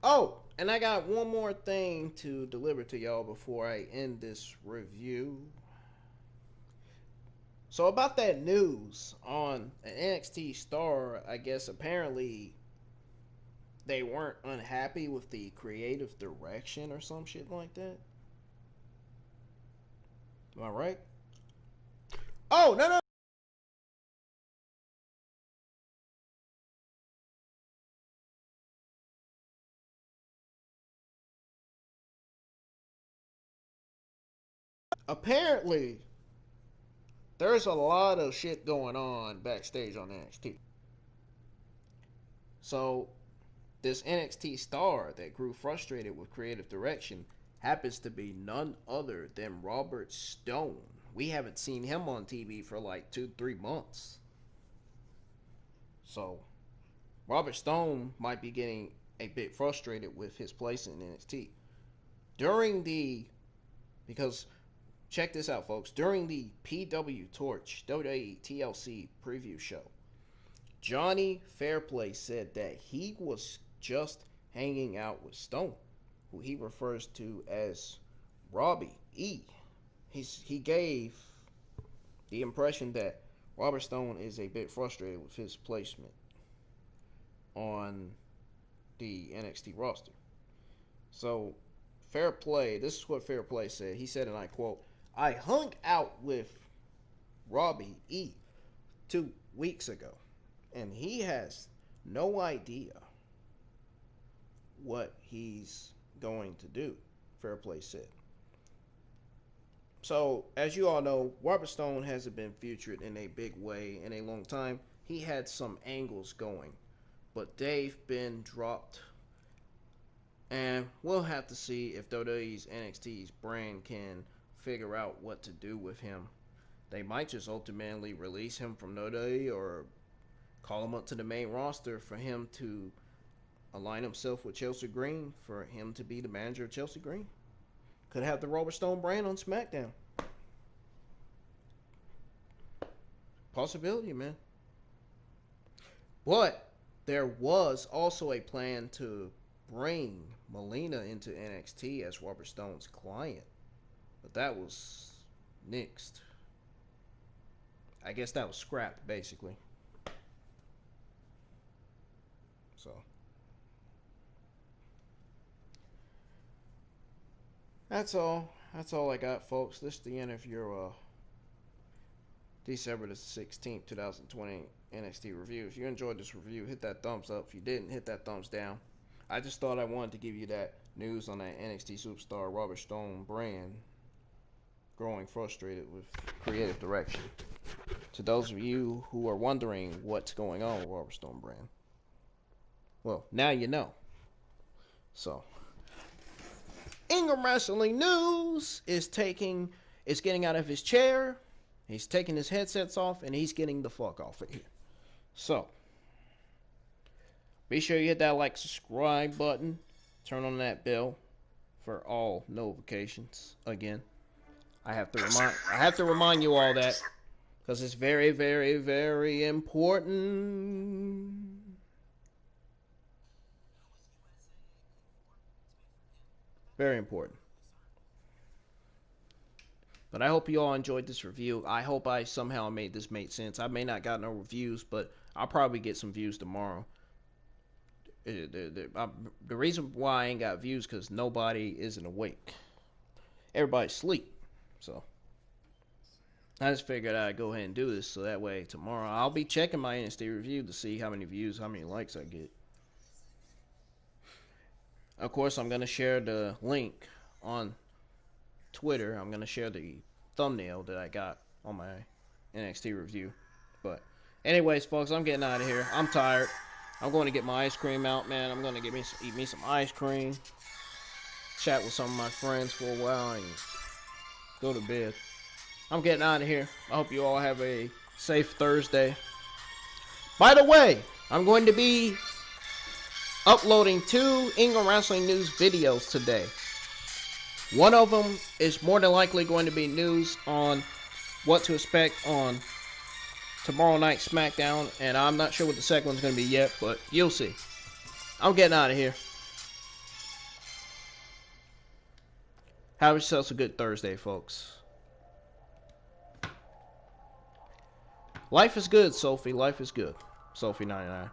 Oh, and I got one more thing to deliver to y'all before I end this review. So about that news on an NXT star, I guess apparently they weren't unhappy with the creative direction or some shit like that. Am I right? Oh, no, no. Apparently, there's a lot of shit going on backstage on NXT. So, this NXT star that grew frustrated with creative direction happens to be none other than Robert Stone. We haven't seen him on TV for like 2-3 months. So, Robert Stone might be getting a bit frustrated with his place in NXT. Because check this out, folks. During the PW Torch WWE TLC preview show, Johnny Fairplay said that he was just hanging out with Stone, who he refers to as Robbie E. He gave the impression that Robert Stone is a bit frustrated with his placement on the NXT roster. So, Fairplay, this is what Fairplay said. He said, and I quote, "I hung out with Robbie E 2 weeks ago, and he has no idea what he's going to do," Fairplay said. So, as you all know, Robert Stone hasn't been featured in a big way in a long time. He had some angles going, but they've been dropped. And we'll have to see if WWE's NXT's brand can figure out what to do with him. They might just ultimately release him from WWE or call him up to the main roster for him to align himself with Chelsea Green, for him to be the manager of Chelsea Green. Could have the Robert Stone brand on SmackDown. Possibility, man. But there was also a plan to bring Melina into NXT as Robert Stone's client, but that was nixed. I guess that was scrapped, basically. So that's all I got, folks. This is the end of your December the 16th 2020 NXT review. If you enjoyed this review, hit that thumbs up. If you didn't, hit that thumbs down. I just thought I wanted to give you that news on that NXT superstar Robert Stone brand growing frustrated with creative direction. To those of you who are wondering what's going on with Robert Stone brand, well, now you know. So, Ingram Wrestling News is getting out of his chair. He's taking his headsets off and he's getting the fuck off of here. So, be sure you hit that like, subscribe button. Turn on that bell for all notifications. Again, I have to remind you all that because it's very, very, very important. Very important. But I hope you all enjoyed this review. I hope I somehow made this make sense. I may not got no reviews, but I'll probably get some views tomorrow. The reason why I ain't got views because nobody isn't awake. Everybody's asleep. So I just figured I'd go ahead and do this so that way tomorrow I'll be checking my NXT review to see how many views, how many likes I get. Of course, I'm going to share the link on Twitter. I'm going to share the thumbnail that I got on my NXT review. But anyways, folks, I'm getting out of here. I'm tired. I'm going to get my ice cream out, man. I'm going to eat me some ice cream, chat with some of my friends for a while, and go to bed. I'm getting out of here. I hope you all have a safe Thursday. By the way, I'm going to be uploading 2 Ingram Wrestling News videos today. One of them is more than likely going to be news on what to expect on tomorrow night SmackDown, and I'm not sure what the second one's going to be yet, but you'll see. I'm getting out of here. Have yourselves a good Thursday, folks. Life is good, Sophie. Life is good. Sophie 99.